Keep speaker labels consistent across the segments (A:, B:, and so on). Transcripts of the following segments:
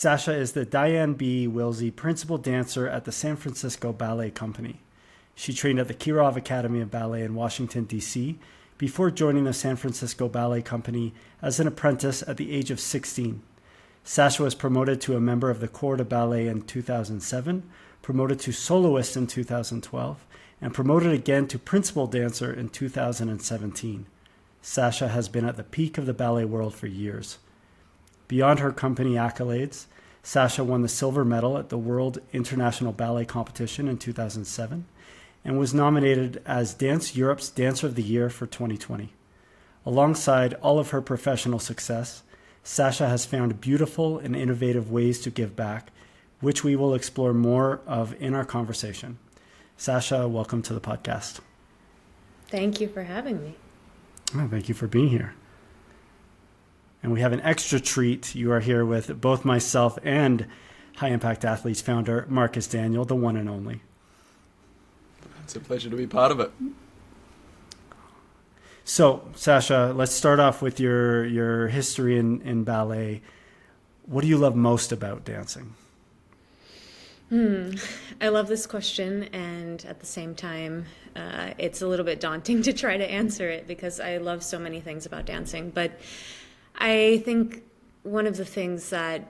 A: Sasha is the Diane B. Wilsey Principal Dancer at the San Francisco Ballet Company. She trained at the Kirov Academy of Ballet in Washington, D.C., before joining the San Francisco Ballet Company as an apprentice at the age of 16. Sasha was promoted to a member of the Corps de Ballet in 2007, promoted to soloist in 2012, and promoted again to principal dancer in 2017. Sasha has been at the peak of the ballet world for years. Beyond her company accolades, Sasha won the silver medal at the World International Ballet Competition in 2007 and was nominated as Dance Europe's Dancer of the Year for 2020. Alongside all of her professional success, Sasha has found beautiful and innovative ways to give back, which we will explore more of in our conversation. Sasha, welcome to the podcast.
B: Thank you for having me.
A: Oh, thank you for being here. And we have an extra treat. You are here with both myself and High Impact Athletes founder Marcus Daniel, the one and only.
C: It's a pleasure to be part of it.
A: So, Sasha, let's start off with your history in ballet. What do you love most about dancing?
B: I love this question, and at the same time, it's a little bit daunting to try to answer it because I love so many things about dancing. But I think one of the things that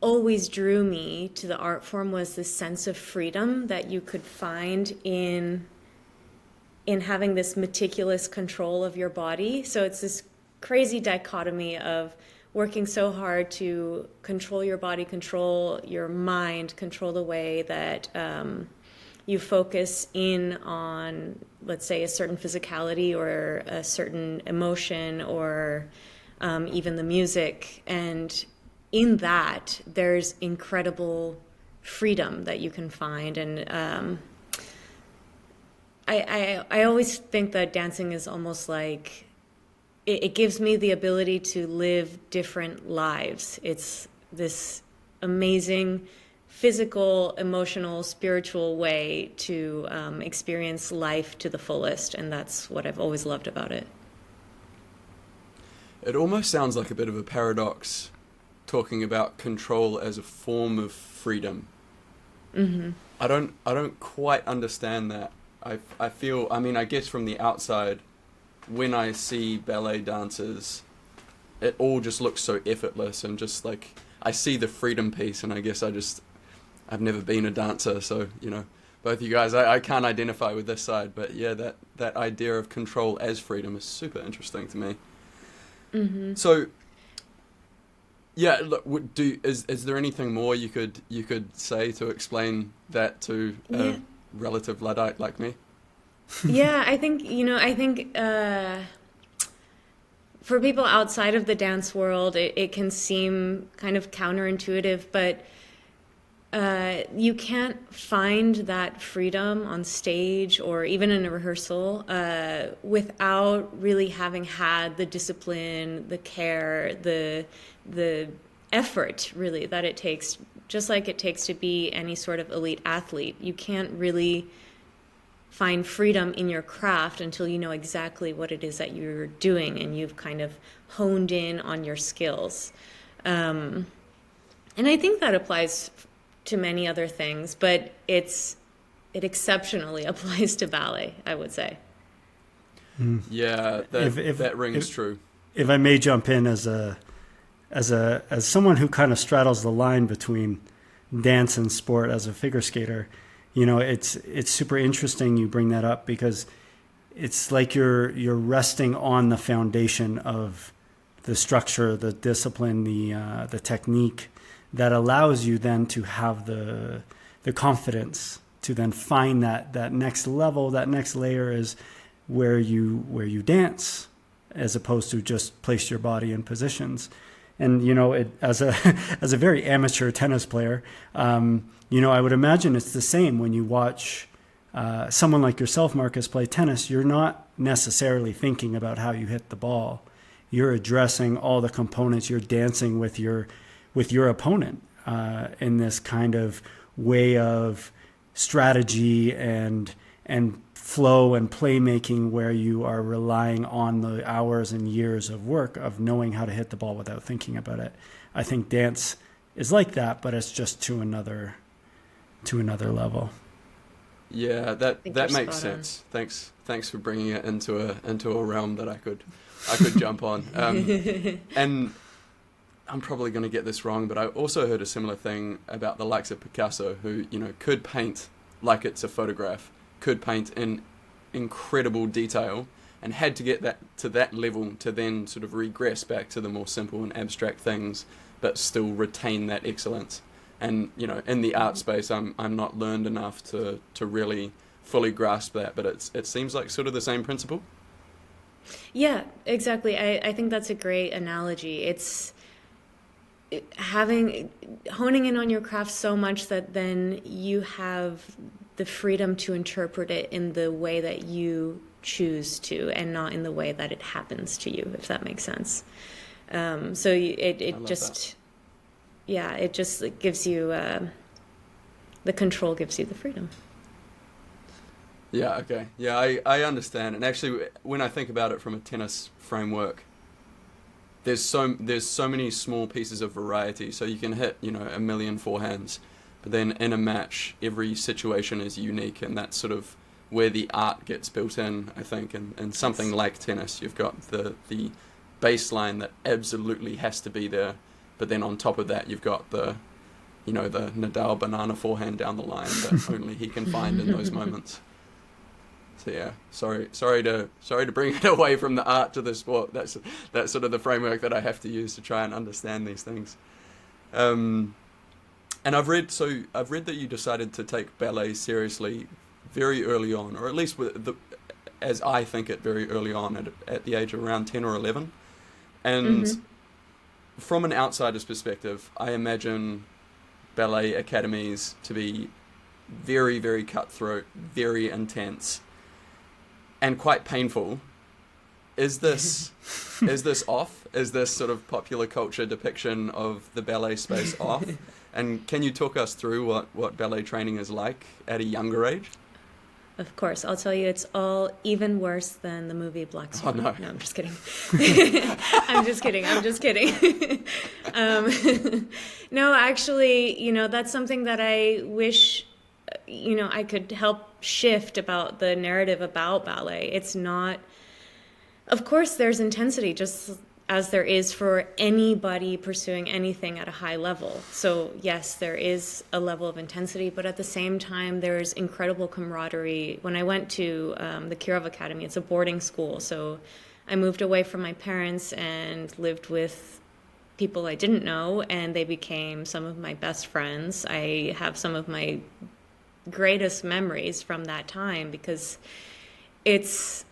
B: always drew me to the art form was this sense of freedom that you could find in having this meticulous control of your body. So it's this crazy dichotomy of working so hard to control your body, control your mind, control the way that you focus in on, let's say, a certain physicality or a certain emotion or even the music. And in that, there's incredible freedom that you can find. And I always think that dancing is almost like, it gives me the ability to live different lives. It's this amazing physical, emotional, spiritual way to experience life to the fullest. And that's what I've always loved about it.
C: It almost sounds like a bit of a paradox talking about control as a form of freedom.
B: Mm-hmm.
C: I don't quite understand that. I feel, I guess from the outside, when I see ballet dancers, it all just looks so effortless and just like, I see the freedom piece, and I guess I've never been a dancer, so, both of you guys, I can't identify with this side, but yeah, that idea of control as freedom is super interesting to me.
B: Mm-hmm.
C: So, yeah, look, is there anything more you could say to explain that to a relative Luddite like me?
B: Yeah, I think for people outside of the dance world, it can seem kind of counterintuitive, but you can't find that freedom on stage or even in a rehearsal without really having had the discipline, the care, the effort, really, that it takes, just like it takes to be any sort of elite athlete. You can't really find freedom in your craft until you know exactly what it is that you're doing and you've kind of honed in on your skills. And I think that applies to many other things, but it exceptionally applies to ballet, I would say.
C: Yeah, that rings true.
A: If I may jump in as someone who kind of straddles the line between dance and sport as a figure skater, it's super interesting you bring that up because it's like you're resting on the foundation of the structure, the discipline, the technique that allows you then to have the confidence to then find that next level, that next layer is where you dance as opposed to just place your body in positions. And, as a very amateur tennis player, I would imagine it's the same when you watch someone like yourself, Marcus, play tennis. You're not necessarily thinking about how you hit the ball. You're addressing all the components. You're dancing with your opponent in this kind of way of strategy and flow and playmaking where you are relying on the hours and years of work of knowing how to hit the ball without thinking about it. I think dance is like that, but it's just to another level.
C: Yeah, that makes sense. Thanks for bringing it into a realm that I could jump on. And I'm probably going to get this wrong, but I also heard a similar thing about the likes of Picasso, who, you know, could paint like it's a photograph, could paint in incredible detail, and had to get that to that level to then sort of regress back to the more simple and abstract things, but still retain that excellence. And, you know, in the art space, I'm not learned enough to really fully grasp that, but it seems like sort of the same principle.
B: Yeah, exactly. I think that's a great analogy. It's honing in on your craft so much that then you have the freedom to interpret it in the way that you choose to, and not in the way that it happens to you, if that makes sense. So it just, yeah, it just gives you, the control gives you the freedom.
C: Yeah, okay. Yeah, I understand. And actually, when I think about it from a tennis framework, there's so many small pieces of variety. So you can hit, you know, a million forehands, but then in a match, every situation is unique, and that's sort of where the art gets built in, I think. And something like tennis, you've got the baseline that absolutely has to be there, but then on top of that, you've got the Nadal banana forehand down the line that only he can find in those moments. So yeah, sorry to bring it away from the art to the sport. That's sort of the framework that I have to use to try and understand these things. And I've read that you decided to take ballet seriously very early on, or at least as I think it, very early on at the age of around 10 or 11. And from an outsider's perspective, I imagine ballet academies to be very, very cutthroat, very intense, and quite painful. Is this off? Is this sort of popular culture depiction of the ballet space off? And can you talk us through what ballet training is like at a younger age?
B: Of course, I'll tell you, it's all even worse than the movie Black Swan.
C: Oh, no.
B: No, I'm just kidding. I'm just kidding. No, actually, you know, that's something that I wish, you know, I could help shift about the narrative about ballet. It's not, of course, there's intensity, just as there is for anybody pursuing anything at a high level. So yes, there is a level of intensity, but at the same time, there's incredible camaraderie. When I went to the Kirov Academy, it's a boarding school, so I moved away from my parents and lived with people I didn't know, and they became some of my best friends. I have some of my greatest memories from that time, because it's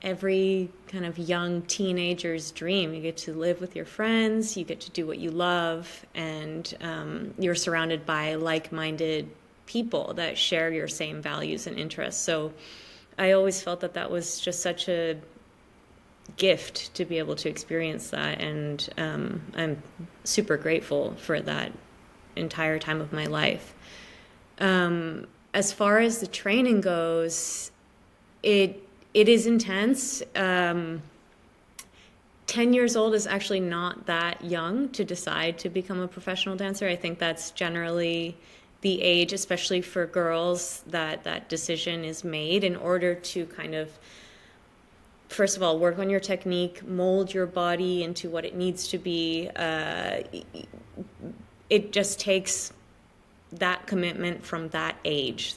B: every kind of young teenager's dream. You get to live with your friends, you get to do what you love, and you're surrounded by like-minded people that share your same values and interests. So I always felt that was just such a gift to be able to experience that, and I'm super grateful for that entire time of my life. As far as the training goes, it is intense. 10 years old is actually not that young to decide to become a professional dancer. I think that's generally the age, especially for girls, that decision is made in order to kind of, first of all, work on your technique, mold your body into what it needs to be. It just takes that commitment from that age.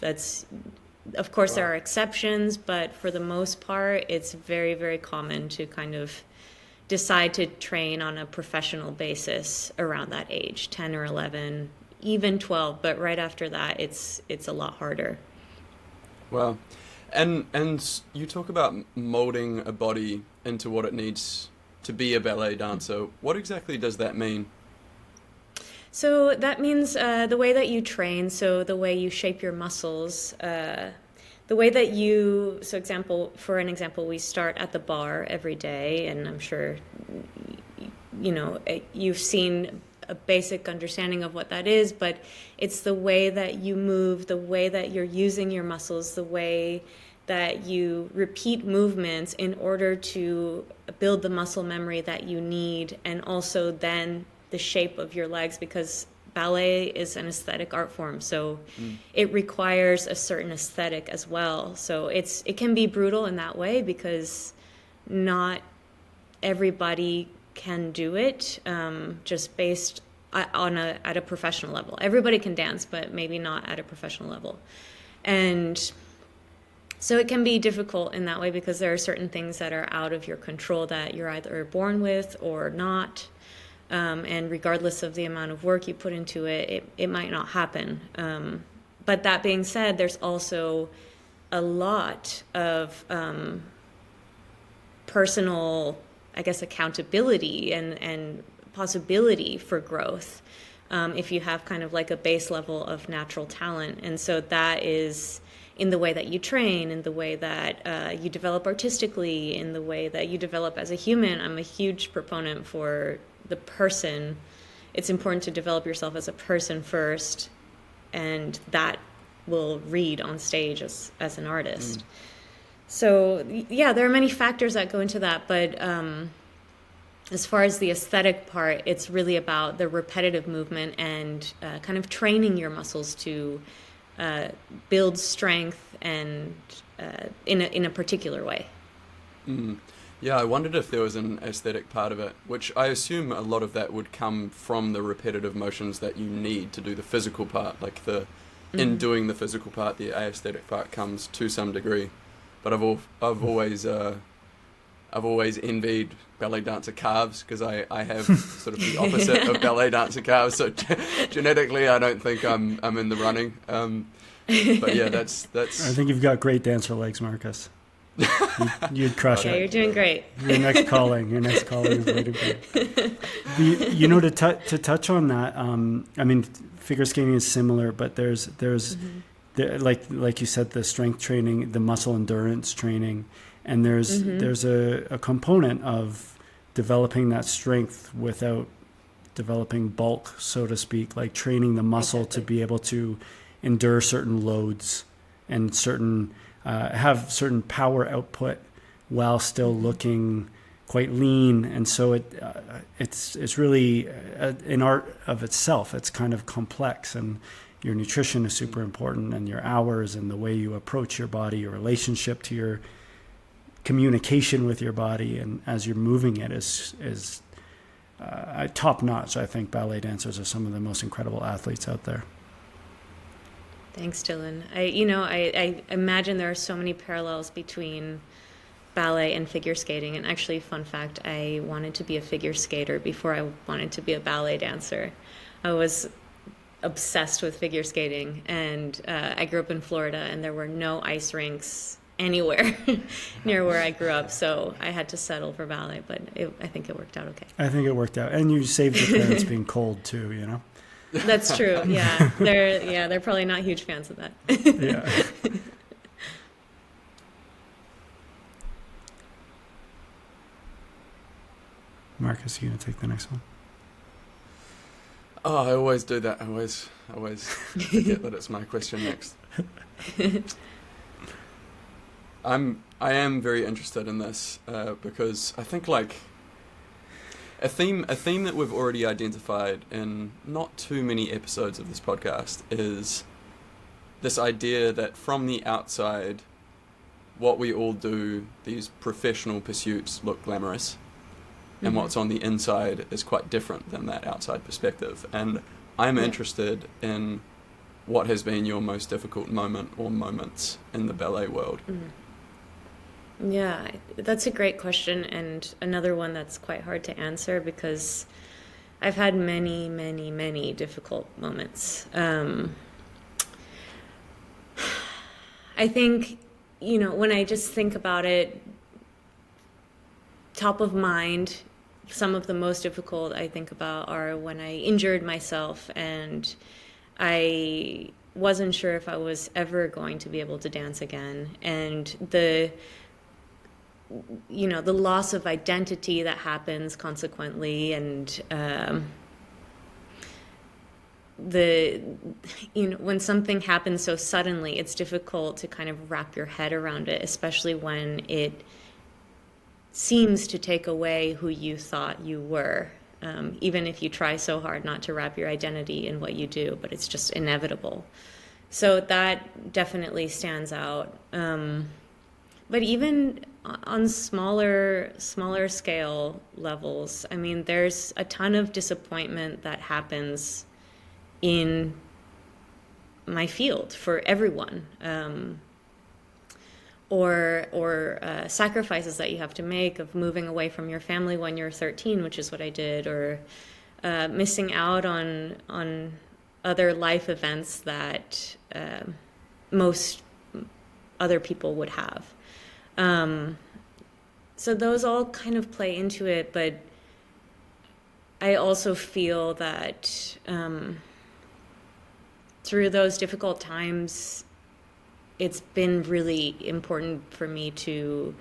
B: Of course, there are exceptions, but for the most part, it's very, very common to kind of decide to train on a professional basis around that age, 10 or 11, even 12. But right after that, it's a lot harder.
C: Wow. And you talk about molding a body into what it needs to be a ballet dancer. What exactly does that mean?
B: So that means the way that you train, so the way you shape your muscles, the way that you, for an example, we start at the bar every day, and I'm sure, you know, you've seen a basic understanding of what that is, but it's the way that you move, the way that you're using your muscles, the way that you repeat movements in order to build the muscle memory that you need, and also then the shape of your legs, because ballet is an aesthetic art form, so it requires a certain aesthetic as well. So it can be brutal in that way, because not everybody can do it, just based at a professional level. Everybody can dance, but maybe not at a professional level. And so it can be difficult in that way, because there are certain things that are out of your control that you're either born with or not. And regardless of the amount of work you put into it, it might not happen. But that being said, there's also a lot of personal, I guess, accountability and possibility for growth, if you have kind of like a base level of natural talent. And so that is in the way that you train, in the way that you develop artistically, in the way that you develop as a human. I'm a huge proponent for the person. It's important to develop yourself as a person first, and that will read on stage as an artist. So yeah, there are many factors that go into that, but as far as the aesthetic part, it's really about the repetitive movement and kind of training your muscles to build strength and in a particular way.
C: Yeah, I wondered if there was an aesthetic part of it, which I assume a lot of that would come from the repetitive motions that you need to do the physical part. Like in doing the physical part, the aesthetic part comes to some degree. But I've always envied ballet dancer calves, because I have sort of the opposite of ballet dancer calves. So genetically, I don't think I'm in the running. But yeah, that's.
A: I think you've got great dancer legs, Marcus. You'd crush it.
B: Yeah, you're doing great.
A: Your next calling is waiting for you. To touch on that, I mean, figure skating is similar, but there's like you said, the strength training, the muscle endurance training, and there's a component of developing that strength without developing bulk, so to speak, like training the muscle to be able to endure certain loads and have certain power output while still looking quite lean. And so it's really an art of itself. It's kind of complex, and your nutrition is super important, and your hours and the way you approach your body, your relationship to your communication with your body, and as you're moving it is top notch. I think ballet dancers are some of the most incredible athletes out there.
B: Thanks, Dylan. I imagine there are so many parallels between ballet and figure skating. And actually, fun fact, I wanted to be a figure skater before I wanted to be a ballet dancer. I was obsessed with figure skating, and I grew up in Florida, and there were no ice rinks anywhere near where I grew up, so I had to settle for ballet, but I think it worked out okay.
A: I think it worked out, and you saved your parents being cold too, you know?
B: That's true. Yeah, they're probably not huge fans of that.
A: Yeah. Marcus, you gonna take the next one?
C: Oh, I always do that. I always forget that it's my question next. I am very interested in this because I think like a theme that we've already identified in not too many episodes of this podcast is this idea that from the outside, what we all do, these professional pursuits, look glamorous, and what's on the inside is quite different than that outside perspective. And I'm interested in what has been your most difficult moment or moments in the ballet world.
B: Yeah, that's a great question, and another one that's quite hard to answer because I've had many, many, many difficult moments. I think, when I just think about it, top of mind, some of the most difficult I think about are when I injured myself and I wasn't sure if I was ever going to be able to dance again, and the loss of identity that happens consequently, and when something happens so suddenly, it's difficult to kind of wrap your head around it, especially when it seems to take away who you thought you were. even if you try so hard not to wrap your identity in what you do, but it's just inevitable. So that definitely stands out. But even on smaller scale levels, I mean, there's a ton of disappointment that happens in my field for everyone, or sacrifices that you have to make of moving away from your family when you're 13, which is what I did, or missing out on other life events that most other people would have. So those all kind of play into it, but I also feel that through those difficult times, it's been really important for me to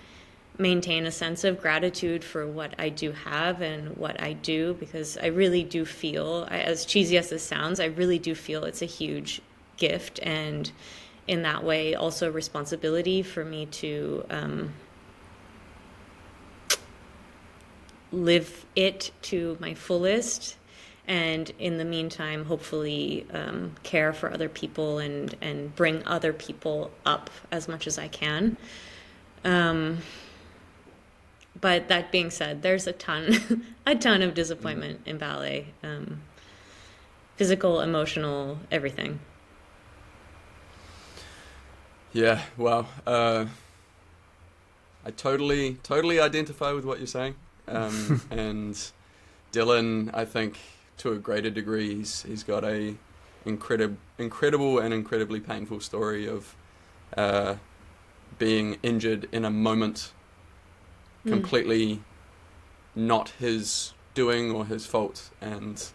B: maintain a sense of gratitude for what I do have and what I do, because I really do feel, as cheesy as this sounds, I really do feel it's a huge gift, and in that way also responsibility for me to live it to my fullest, and in the meantime hopefully care for other people and bring other people up as much as I can. But that being said, there's a ton of disappointment in ballet, physical, emotional, everything.
C: Yeah, well, I totally identify with what you're saying. And Dylan, I think to a greater degree, he's got a incredible and incredibly painful story of being injured in a moment, completely not his doing or his fault, and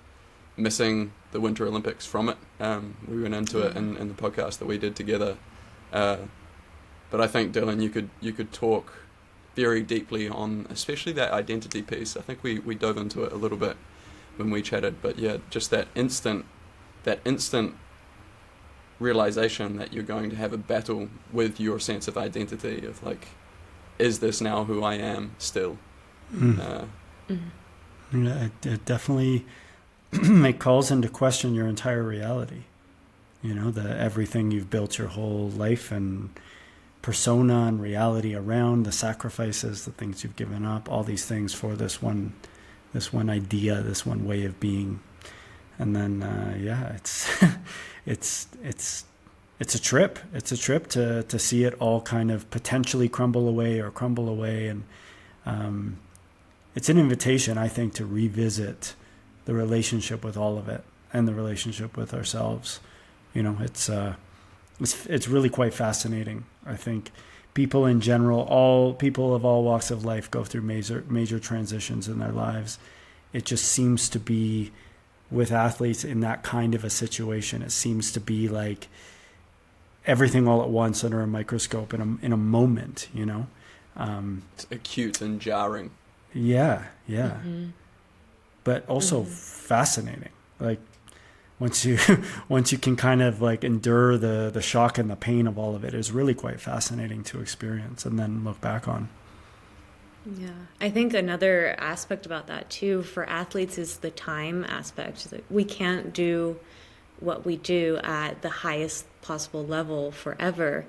C: missing the Winter Olympics from it. We went into it in the podcast that we did together. But I think, Dylan, you could talk very deeply on especially that identity piece. I think we dove into it a little bit when we chatted, but yeah, just that instant realization that you're going to have a battle with your sense of identity, of like, is this now who I am still?
A: It definitely it calls into question your entire reality. You know, everything you've built your whole life and persona and reality around, the sacrifices, the things you've given up, all these things for this one idea, this one way of being. And then it's a trip. It's a trip to see it all kind of potentially crumble away, and it's an invitation, I think, to revisit the relationship with all of it and the relationship with ourselves. You know, it's really quite fascinating. I think people in general, people of all walks of life, go through major transitions in their lives. It just seems to be, with athletes in that kind of a situation, it seems to be like everything all at once under a microscope in a moment. You know,
C: it's acute and jarring.
A: Yeah. But also fascinating. Like, once you can kind of like endure the shock and the pain of all of it, is really quite fascinating to experience and then look back on.
B: Yeah, I think another aspect about that too for athletes is the time aspect. We can't do what we do at the highest possible level forever,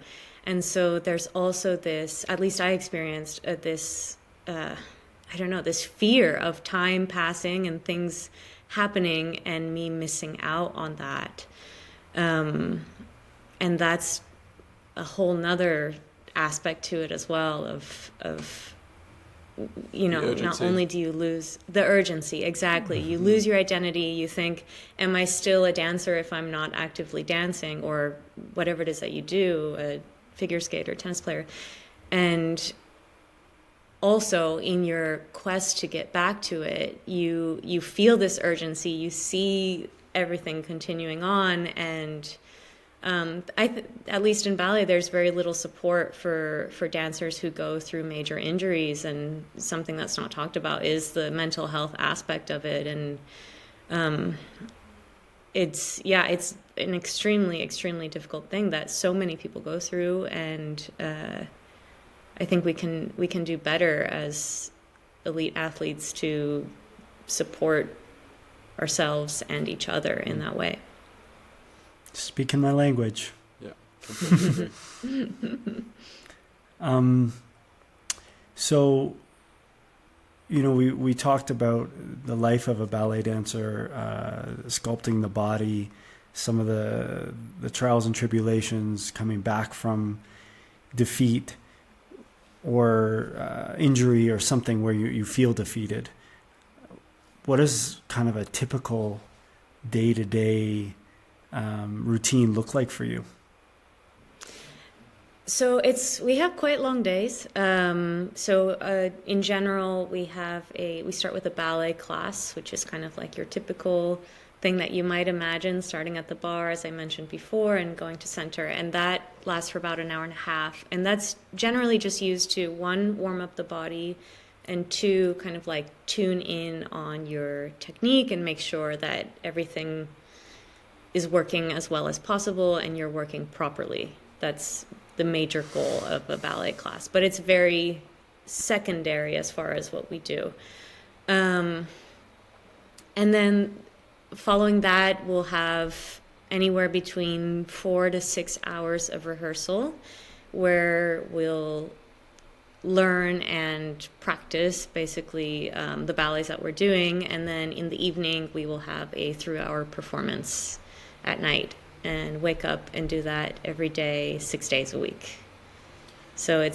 B: and so there's also this, at least I experienced this this fear of time passing and things happening and me missing out on that. And that's a whole nother aspect to it as well of you know, not only do you lose the urgency, exactly, you lose your identity, you think, am I still a dancer if I'm not actively dancing, or whatever it is that you do, a figure skater, tennis player. And also in your quest to get back to it, you feel this urgency, you see everything continuing on, and at least in ballet, there's very little support for dancers who go through major injuries, and something that's not talked about is the mental health aspect of it. And it's an extremely, extremely difficult thing that so many people go through, and I think we can do better as elite athletes to support ourselves and each other in that way.
A: Speaking my language.
C: Yeah, completely agree.
A: So, we talked about the life of a ballet dancer, sculpting the body, some of the trials and tribulations, coming back from defeat or injury or something where you feel defeated. What does kind of a typical day-to-day routine look like for you?
B: So we have quite long days. In general, we start with a ballet class, which is kind of like your typical thing that you might imagine, starting at the bar, as I mentioned before, and going to center. And that lasts for about an hour and a half. And that's generally just used to, one, warm up the body, and two, kind of like tune in on your technique and make sure that everything is working as well as possible and you're working properly. That's the major goal of a ballet class, but it's very secondary as far as what we do. And then following that, we'll have anywhere between 4 to 6 hours of rehearsal where we'll learn and practice basically the ballets that we're doing. And then in the evening, we will have a 3-hour performance at night and wake up and do that every day, 6 days a week. So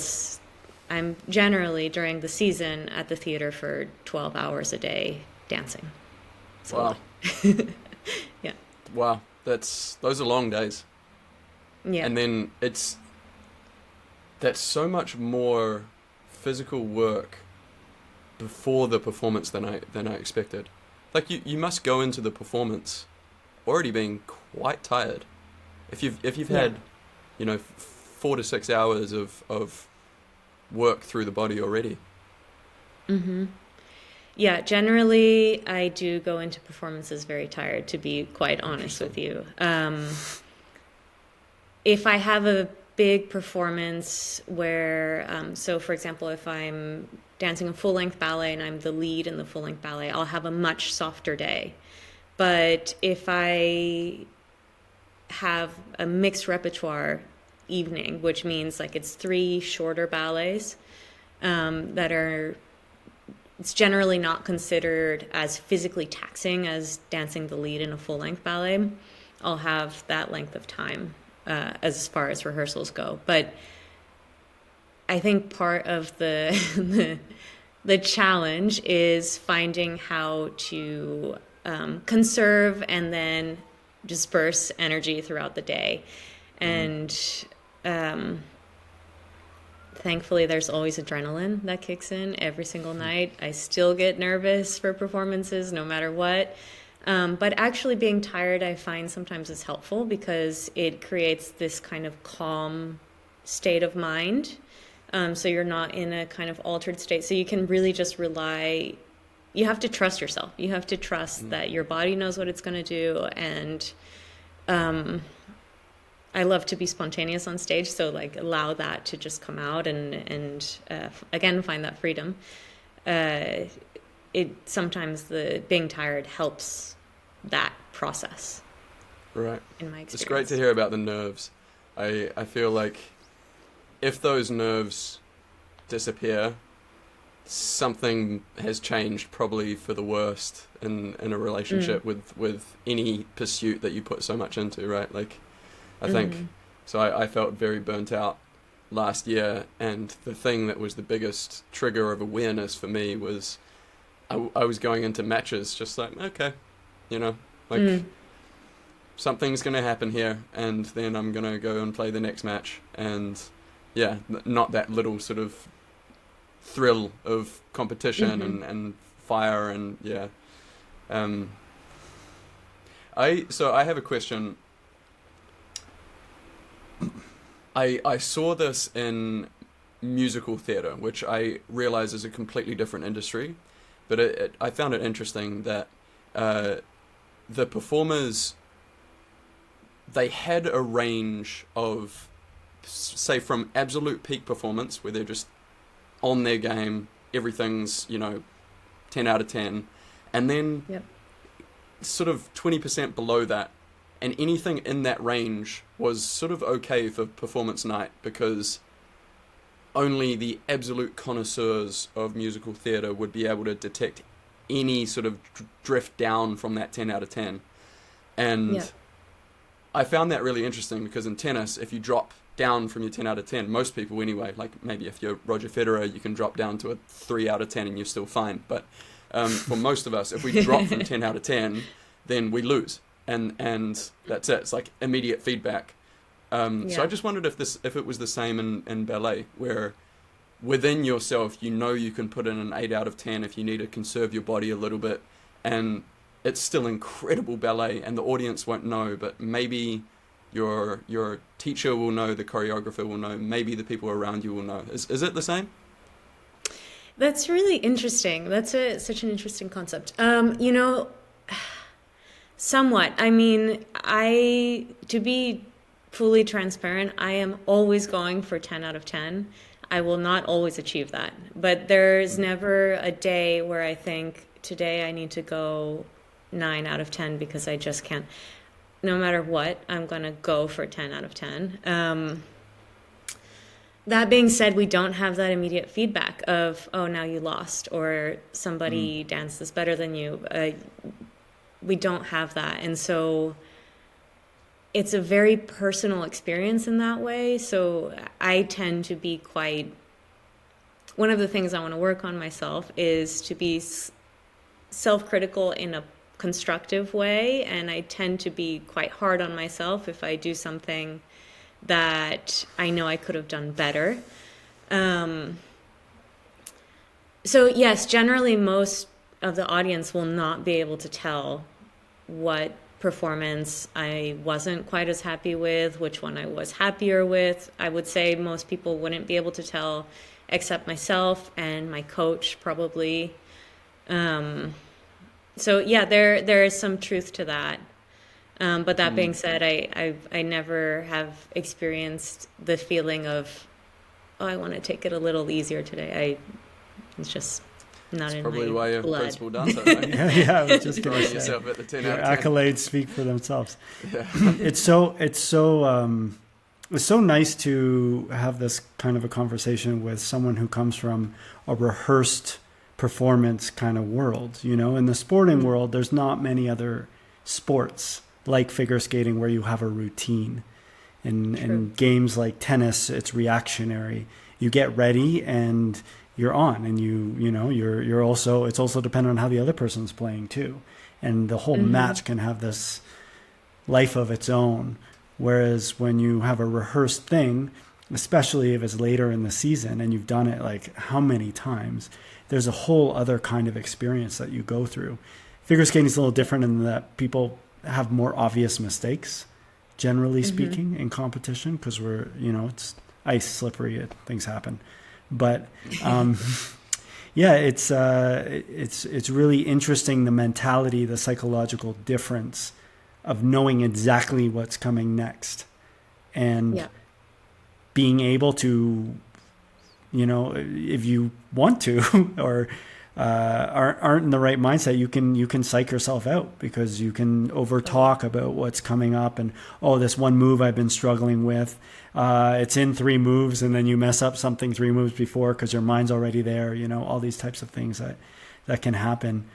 B: I'm generally during the season at the theater for 12 hours a day dancing. So,
C: wow.
B: Yeah.
C: Wow. Those are long days.
B: Yeah.
C: And then that's so much more physical work before the performance than I expected. Like you must go into the performance already being quite tired. If you've had, 4 to 6 hours of work through the body already.
B: Mm-hmm. Yeah, generally I do go into performances very tired, to be quite honest with you. If I have a big performance where, so for example, if I'm dancing a full-length ballet and I'm the lead in the full-length ballet, I'll have a much softer day. But if I have a mixed repertoire evening, which means like it's 3 shorter ballets it's generally not considered as physically taxing as dancing the lead in a full-length ballet, I'll have that length of time as far as rehearsals go. But I think part of the challenge is finding how to conserve and then disperse energy throughout the day. And thankfully there's always adrenaline that kicks in every single night. I still get nervous for performances no matter what. But actually being tired, I find sometimes is helpful because it creates this kind of calm state of mind. So you're not in a kind of altered state. So you can really just rely. You have to trust yourself. You have to trust that your body knows what it's going to do. And I love to be spontaneous on stage. So like allow that to just come out and again, find that freedom. Sometimes the being tired helps that process.
C: Right.
B: In my experience.
C: It's great to hear about the nerves. I feel like if those nerves disappear, something has changed probably for the worst in a relationship with any pursuit that you put so much into, right? Like, I think, so I felt very burnt out last year, and the thing that was the biggest trigger of awareness for me was I was going into matches just like, okay, something's going to happen here, and then I'm going to go and play the next match, and yeah, not that little sort of thrill of competition and fire and yeah. I have a question. I saw this in musical theatre, which I realize is a completely different industry, but I found it interesting that the performers, they had a range of, say, from absolute peak performance where they're just on their game, everything's 10 out of 10, And then
B: Yep.
C: sort of 20% below that, and anything in that range was sort of okay for performance night, because only the absolute connoisseurs of musical theatre would be able to detect any sort of drift down from that 10 out of 10. And
B: Yeah.
C: I found that really interesting, because in tennis, if you drop down from your 10 out of 10, most people anyway, like maybe if you're Roger Federer, you can drop down to a 3 out of 10 and you're still fine. But for most of us, if we drop from 10 out of 10, then we lose. And that's it. It's like immediate feedback. So I just wondered if it was the same in ballet, where within yourself, you know you can put in an 8 out of 10 if you need to conserve your body a little bit, and it's still incredible ballet, and the audience won't know, but maybe your teacher will know, the choreographer will know, maybe the people around you will know. Is it the same?
B: That's really interesting. That's such an interesting concept. Somewhat. I mean, to be fully transparent, I am always going for 10 out of 10. I will not always achieve that. But there's never a day where I think, today I need to go 9 out of 10 because I just can't. No matter what, I'm going to go for 10 out of 10. That being said, we don't have that immediate feedback of, oh, now you lost, or somebody dances better than you. We don't have that. And so it's a very personal experience in that way. So I tend to be one of the things I want to work on myself is to be self-critical in a constructive way. And I tend to be quite hard on myself if I do something that I know I could have done better. So yes, generally most of the audience will not be able to tell what performance I wasn't quite as happy with, which one I was happier with. I would say most people wouldn't be able to tell, except myself and my coach probably. So yeah, there is some truth to that. But that being said, I never have experienced the feeling of, oh, I want to take it a little easier today. It's just not in my blood.
C: Probably why you're a principal dancer, right?
A: Yeah, I was just going to say.
C: Yourself at the 10
A: Your
C: out of 10.
A: accolades speak for themselves.
C: Yeah.
A: It's so nice to have this kind of a conversation with someone who comes from a rehearsed performance kind of world. You know, in the sporting world, there's not many other sports like figure skating where you have a routine. In games like tennis, it's reactionary. You get ready and you're on, and you're also, it's also dependent on how the other person's playing too. And the whole match can have this life of its own. Whereas when you have a rehearsed thing, especially if it's later in the season and you've done it like how many times, there's a whole other kind of experience that you go through. Figure skating is a little different in that people have more obvious mistakes, generally speaking, in competition, because it's ice, slippery, things happen. But yeah, it's really interesting, the mentality, the psychological difference of knowing exactly what's coming next, and being able to, if you want to, or aren't in the right mindset, you can psych yourself out, because you can over talk about what's coming up, and this one move I've been struggling with, it's in 3 moves, and then you mess up something 3 moves before because your mind's already there. All these types of things that can happen.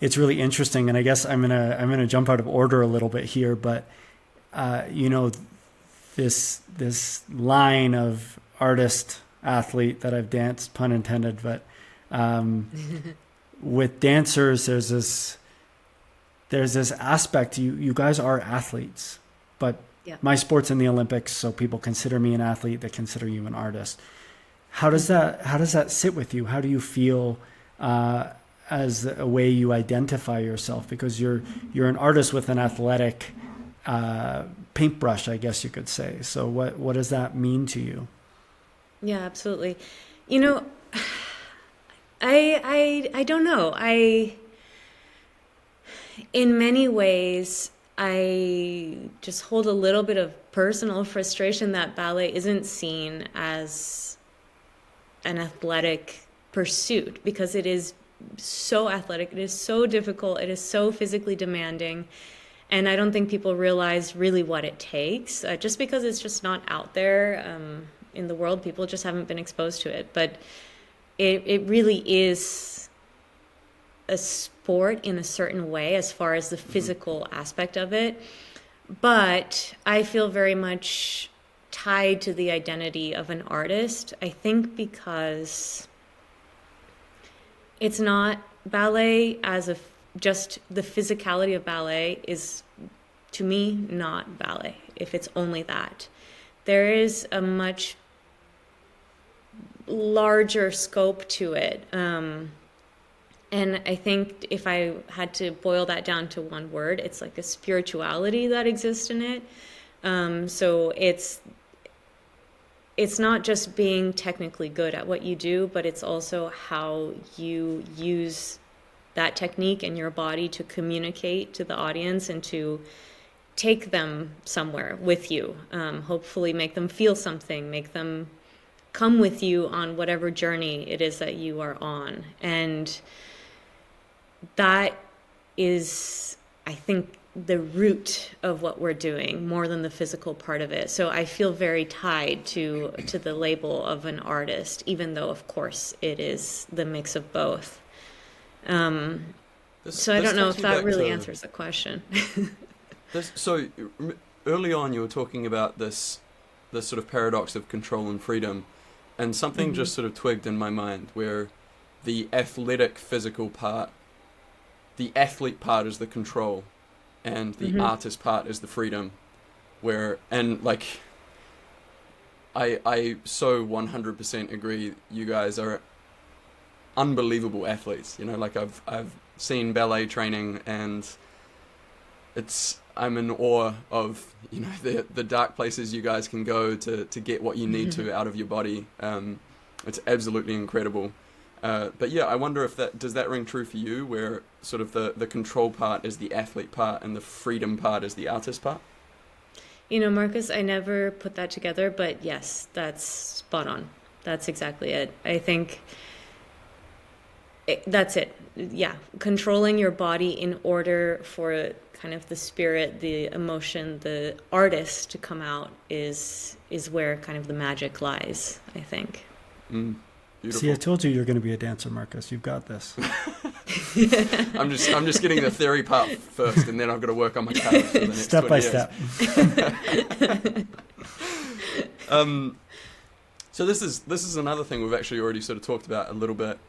A: It's really interesting, and I guess I'm gonna jump out of order a little bit here, but this line of artist athlete that I've danced, pun intended, but with dancers, there's this aspect. You guys are athletes, but my sport's in the Olympics, so people consider me an athlete. They consider you an artist. How does that sit with you? How do you feel as a way you identify yourself? Because you're an artist with an athletic paintbrush, I guess you could say. So what does that mean to you?
B: Yeah, absolutely. I don't know. In many ways, I just hold a little bit of personal frustration that ballet isn't seen as an athletic pursuit, because it is so athletic. It is so difficult. It is so physically demanding. And I don't think people realize really what it takes, just because it's just not out there in the world. People just haven't been exposed to it. But it really is a sport in a certain way as far as the physical aspect of it. But I feel very much tied to the identity of an artist. I think because it's not ballet as a just the physicality of ballet is, to me, not ballet, if it's only that. There is a much larger scope to it. And I think if I had to boil that down to one word, it's like a spirituality that exists in it. So it's not just being technically good at what you do, but it's also how you use that technique in your body to communicate to the audience and to take them somewhere with you. Hopefully make them feel something, make them come with you on whatever journey it is that you are on. And that is, I think, the root of what we're doing more than the physical part of it. So I feel very tied to the label of an artist, even though, of course, it is the mix of both. So I don't know if that really answers the question.
C: So early on, you were talking about this sort of paradox of control and freedom, and something just sort of twigged in my mind where the athletic physical part, the athlete part is the control, and the artist part is the freedom. I so 100% agree. You guys are unbelievable athletes. Like I've seen ballet training, and I'm in awe of the dark places you guys can go to get what you need to out of your body. It's absolutely incredible. But yeah, I wonder if does that ring true for you, where sort of the control part is the athlete part and the freedom part is the artist part?
B: Marcus, I never put that together, but yes, that's spot on. That's exactly it. I think that's it. Yeah. Controlling your body in order for kind of the spirit, the emotion, the artist to come out is where kind of the magic lies, I think.
C: Beautiful.
A: See, I told you you're going to be a dancer, Marcus. You've got this.
C: I'm just getting the theory part first, and then I've got to work on my talent for the next
A: step
C: 20
A: by
C: years.
A: step.
C: So this is another thing we've actually already sort of talked about a little bit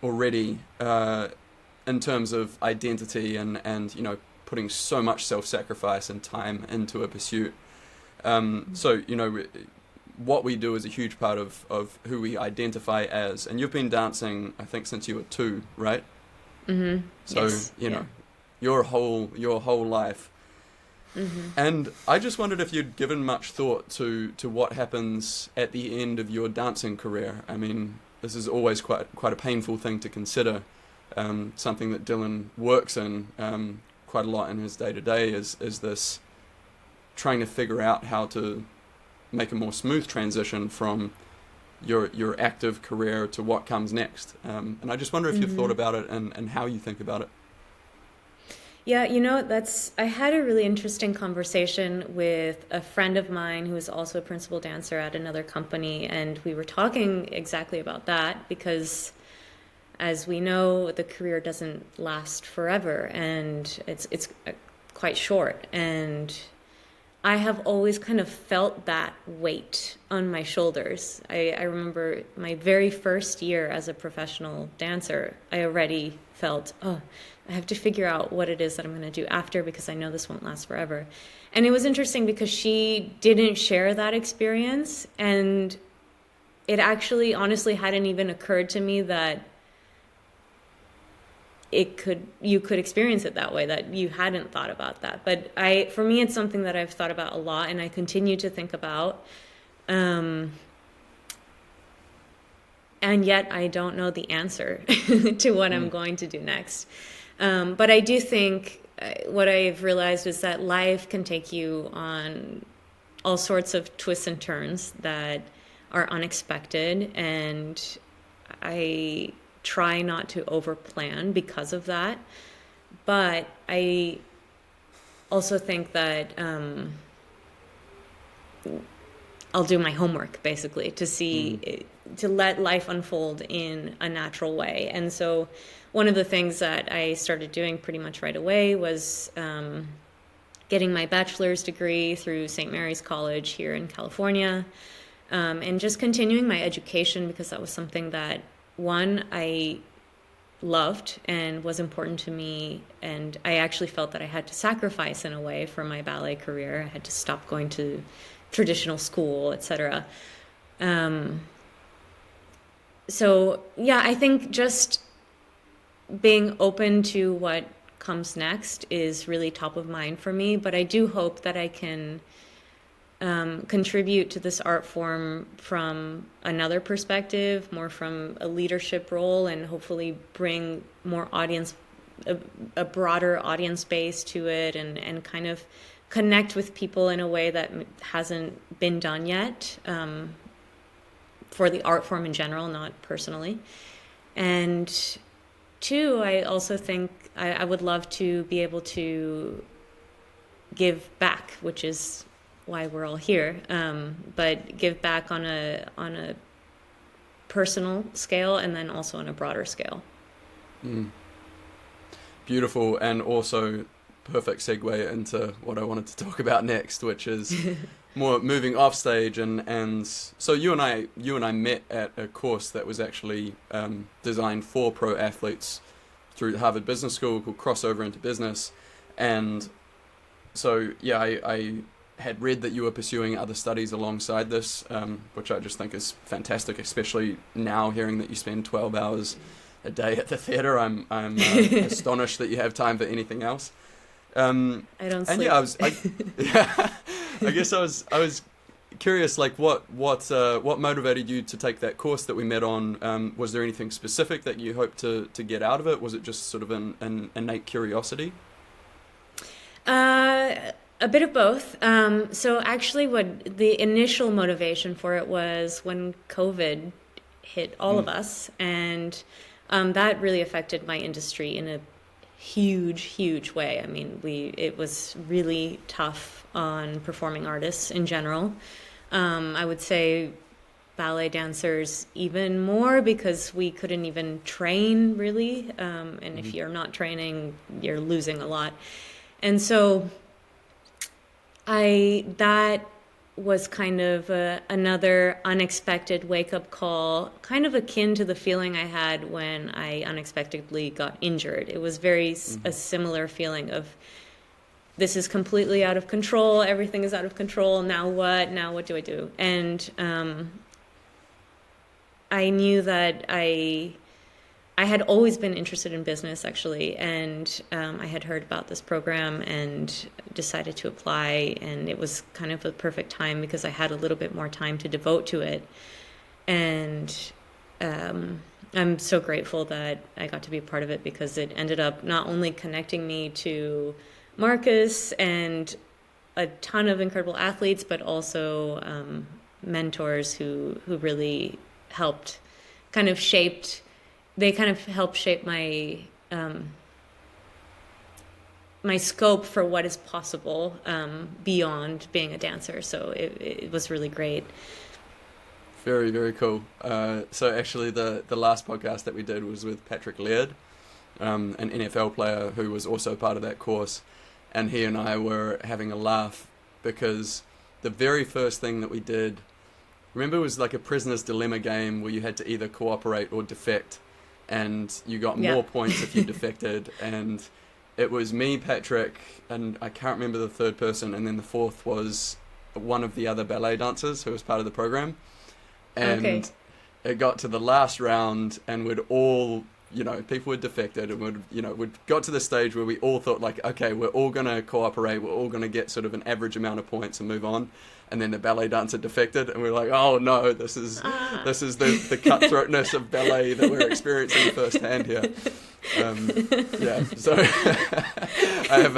C: already, in terms of identity and putting so much self-sacrifice and time into a pursuit. So what we do is a huge part of who we identify as. And you've been dancing, I think, since you were 2, right? Mm-hmm. So,
B: yes.
C: Your whole life. Mm-hmm. And I just wondered if you'd given much thought to what happens at the end of your dancing career. I mean, this is always quite a painful thing to consider. Something that Dylan works in quite a lot in his day-to-day is this trying to figure out how to make a more smooth transition from your active career to what comes next. And I just wonder if you've thought about it and how you think about it.
B: Yeah, I had a really interesting conversation with a friend of mine who is also a principal dancer at another company, and we were talking exactly about that because, as we know, the career doesn't last forever, and it's quite short. And I have always kind of felt that weight on my shoulders. I remember my very first year as a professional dancer, I already felt, I have to figure out what it is that I'm going to do after because I know this won't last forever. And it was interesting because she didn't share that experience, and it actually honestly hadn't even occurred to me that you could experience it that way, that you hadn't thought about that. But for me, it's something that I've thought about a lot, and I continue to think about. And yet I don't know the answer to what I'm going to do next. But I do think what I've realized is that life can take you on all sorts of twists and turns that are unexpected. And I try not to overplan because of that. But I also think that I'll do my homework basically to see, to let life unfold in a natural way. And so one of the things that I started doing pretty much right away was getting my bachelor's degree through St. Mary's College here in California, and just continuing my education, because that was something that, one, I loved and was important to me, and I actually felt that I had to sacrifice in a way for my ballet career. I had to stop going to traditional school, etc. So yeah, I think just being open to what comes next is really top of mind for me, but I do hope that I can contribute to this art form from another perspective, more from a leadership role, and hopefully bring more audience, a broader audience base to it, and kind of connect with people in a way that hasn't been done yet, for the art form in general, not personally. And two, I also think I would love to be able to give back, which is why we're all here, but give back on a personal scale, and then also on a broader scale.
C: Beautiful, and also perfect segue into what I wanted to talk about next, which is more moving off stage. And so you and I met at a course that was actually designed for pro athletes through Harvard Business School, called Crossover into Business. And so yeah, I had read that you were pursuing other studies alongside this, which I just think is fantastic, especially now hearing that you spend 12 hours a day at the theatre. I'm astonished that you have time for anything else.
B: I don't sleep.
C: And yeah, I guess I was curious, like what motivated you to take that course that we met on? Was there anything specific that you hoped to get out of it? Was it just sort of an innate curiosity?
B: A bit of both. So actually what the initial motivation for it was when COVID hit all of us, and that really affected my industry in a huge way. I mean, it was really tough on performing artists in general. I would say ballet dancers even more, because we couldn't even train really. And if you're not training, you're losing a lot. And so that was kind of another unexpected wake-up call, kind of akin to the feeling I had when I unexpectedly got injured. It was very a similar feeling of, this is completely out of control, everything is out of control, now what do I do? And I knew that I had always been interested in business, actually, and I had heard about this program and decided to apply, and it was kind of a perfect time because I had a little bit more time to devote to it. And I'm so grateful that I got to be a part of it, because it ended up not only connecting me to Marcus and a ton of incredible athletes, but also mentors who really helped help shape my my scope for what is possible beyond being a dancer. So it was really great.
C: Very, very cool. So actually the last podcast that we did was with Patrick Laird, an NFL player who was also part of that course. And he and I were having a laugh because the very first thing that we did, remember, it was like a prisoner's dilemma game where you had to either cooperate or defect. And you got more points if you defected. And it was me, Patrick, and I can't remember the third person. And then the fourth was one of the other ballet dancers who was part of the program. And it got to the last round, and we'd all, people had defected, and we'd got to the stage where we all thought, like, okay, we're all going to cooperate. We're all going to get sort of an average amount of points and move on. And then the ballet dancer defected, and we're like, oh no, this is the cutthroatness of ballet that we're experiencing firsthand here. So I have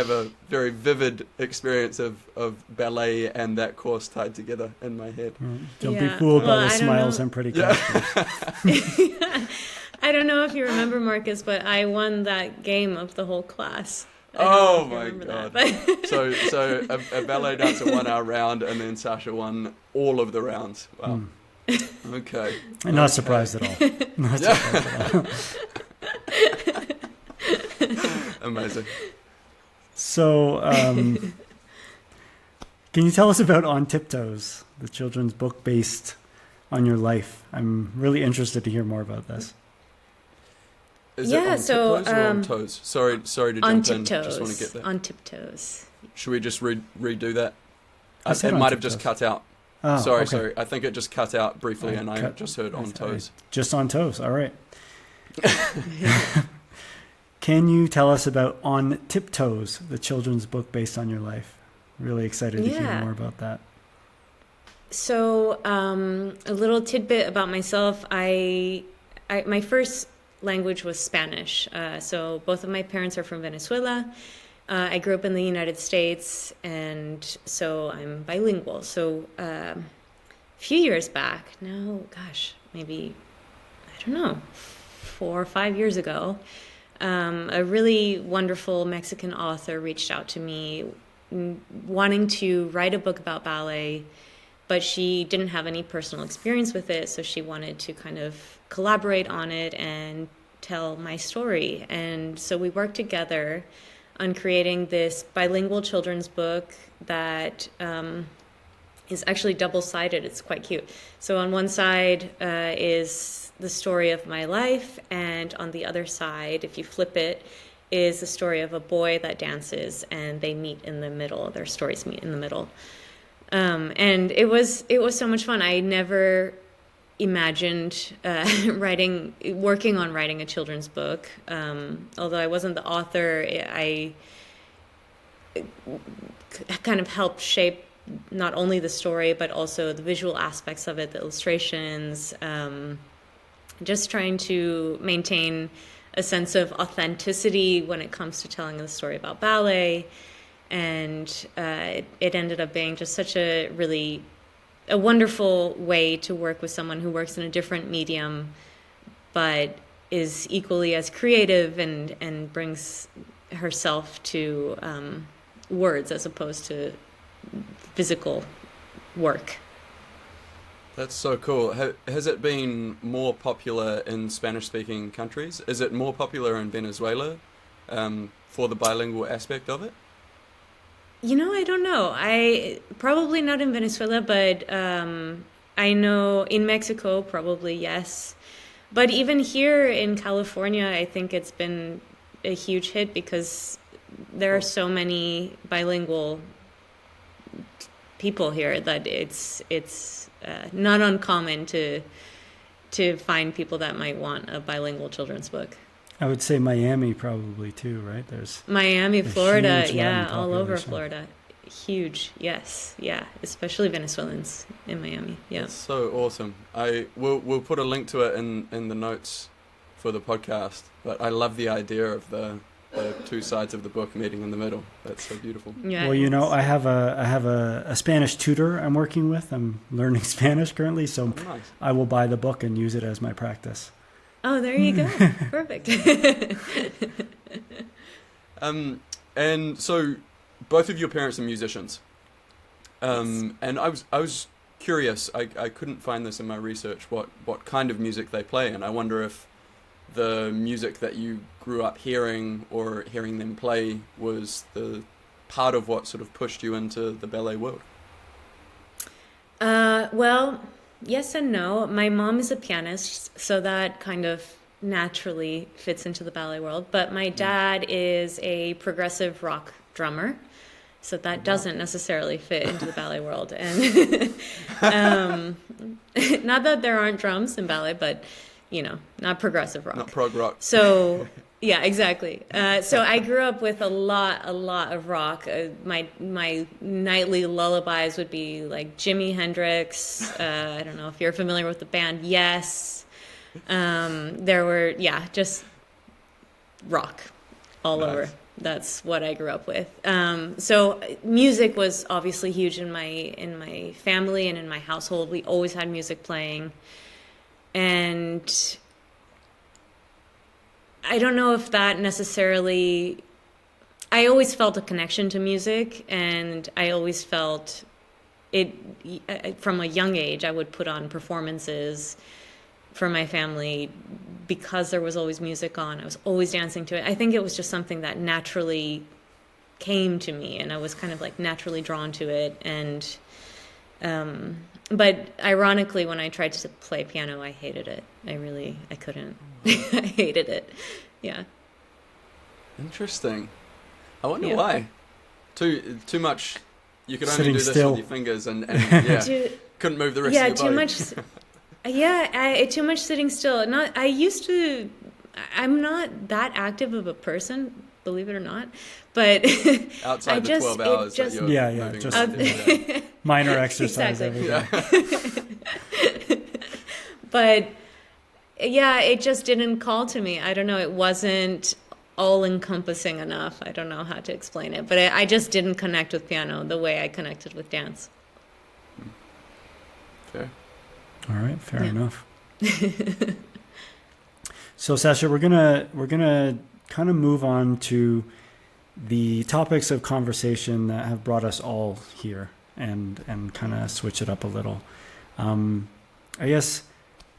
C: a very vivid experience of ballet and that course tied together in my head.
A: Don't be fooled by the smiles and pretty costumes.
B: I don't know if you remember, Marcus, but I won that game of the whole class.
C: Oh my God. So a ballet dancer won our round, and then Sasha won all of the rounds. Wow. Okay.
A: I'm not surprised at all. Not surprised at all.
C: Amazing.
A: So, can you tell us about On Tiptoes, the children's book based on your life? I'm really interested to hear more about this.
C: Is it on Tiptoes or on Toes? Sorry to jump in. Just want to get that.
B: On Tiptoes.
C: Should we just redo that?
A: It
C: might have just cut out.
A: Oh,
C: sorry. I think it just cut out briefly, and I just heard On Toes.
A: Just On Toes. All right. Can you tell us about On Tiptoes, the children's book based on your life? Really excited to hear more about that.
B: So, a little tidbit about myself. My first language was Spanish. So both of my parents are from Venezuela. I grew up in the United States, and so I'm bilingual. So a few years back, maybe, I don't know, 4 or 5 years ago, a really wonderful Mexican author reached out to me wanting to write a book about ballet, but she didn't have any personal experience with it, so she wanted to kind of collaborate on it and tell my story. And so we worked together on creating this bilingual children's book that is actually double-sided. It's quite cute. So on one side is the story of my life, and on the other side, if you flip it, is the story of a boy that dances, and they meet in the middle. Their stories meet in the middle. And it was so much fun. I never imagined working on writing a children's book. Although I wasn't the author, I kind of helped shape not only the story, but also the visual aspects of it, the illustrations, just trying to maintain a sense of authenticity when it comes to telling the story about ballet. And it ended up being just such a wonderful way to work with someone who works in a different medium, but is equally as creative and brings herself to words as opposed to physical work.
C: That's so cool. Has it been more popular in Spanish-speaking countries? Is it more popular in Venezuela for the bilingual aspect of it?
B: I don't know. Probably not in Venezuela, but I know in Mexico, probably yes. But even here in California, I think it's been a huge hit because there are so many bilingual people here that it's not uncommon to find people that might want a bilingual children's book.
A: I would say Miami probably too, right? There's
B: Miami, Florida,
A: yeah,
B: all over Florida. Huge, yes, yeah, especially Venezuelans in Miami. Yeah,
C: that's so awesome. We'll put a link to it in the notes for the podcast. But I love the idea of the two sides of the book meeting in the middle. That's so beautiful.
B: Yeah.
A: Well, I have a Spanish tutor I'm working with. I'm learning Spanish currently, so
C: nice.
A: I will buy the book and use it as my practice.
B: Oh, there you go. Perfect.
C: And so both of your parents are musicians. And I was curious. I couldn't find this in my research. What kind of music they play, and I wonder if the music that you grew up hearing or hearing them play was the part of what sort of pushed you into the ballet world.
B: Well, yes and no. My mom is a pianist, so that kind of naturally fits into the ballet world. But my dad is a progressive rock drummer, so that doesn't necessarily fit into the ballet world. And not that there aren't drums in ballet, but not progressive rock.
C: Not prog rock.
B: So yeah, exactly. So I grew up with a lot of rock. My nightly lullabies would be like Jimi Hendrix. I don't know if you're familiar with the band Yes. There were just rock all over. That's what I grew up with. So music was obviously huge in my family and in my household. We always had music playing. And I don't know if that necessarily. I always felt a connection to music, and I always felt it from a young age. I would put on performances for my family because there was always music on. I was always dancing to it. I think it was just something that naturally came to me, and I was kind of like naturally drawn to it. And but ironically, when I tried to play piano, I hated it. I couldn't. I hated it. Yeah.
C: Interesting. I wonder
B: Yeah.
C: why. Too much. You could only
A: Sitting
C: do this
A: still.
C: with your fingers, and yeah, couldn't move the rest of your
B: too
C: body.
B: much. Too much sitting still. Not. I used to. I'm not that active of a person, believe it or not. But
C: Outside the 12 hours that you're moving
A: just
C: around in the day.
A: minor exercise
B: Exactly.
A: every day.
B: But yeah, it just didn't call to me. I don't know. It wasn't all-encompassing enough. I don't know how to explain it, but I just didn't connect with piano the way I connected with dance.
C: Fair.
A: All right, fair
B: Yeah.
A: enough. So Sasha, we're gonna kind of move on to the topics of conversation that have brought us all here, and kind of switch it up a little. I guess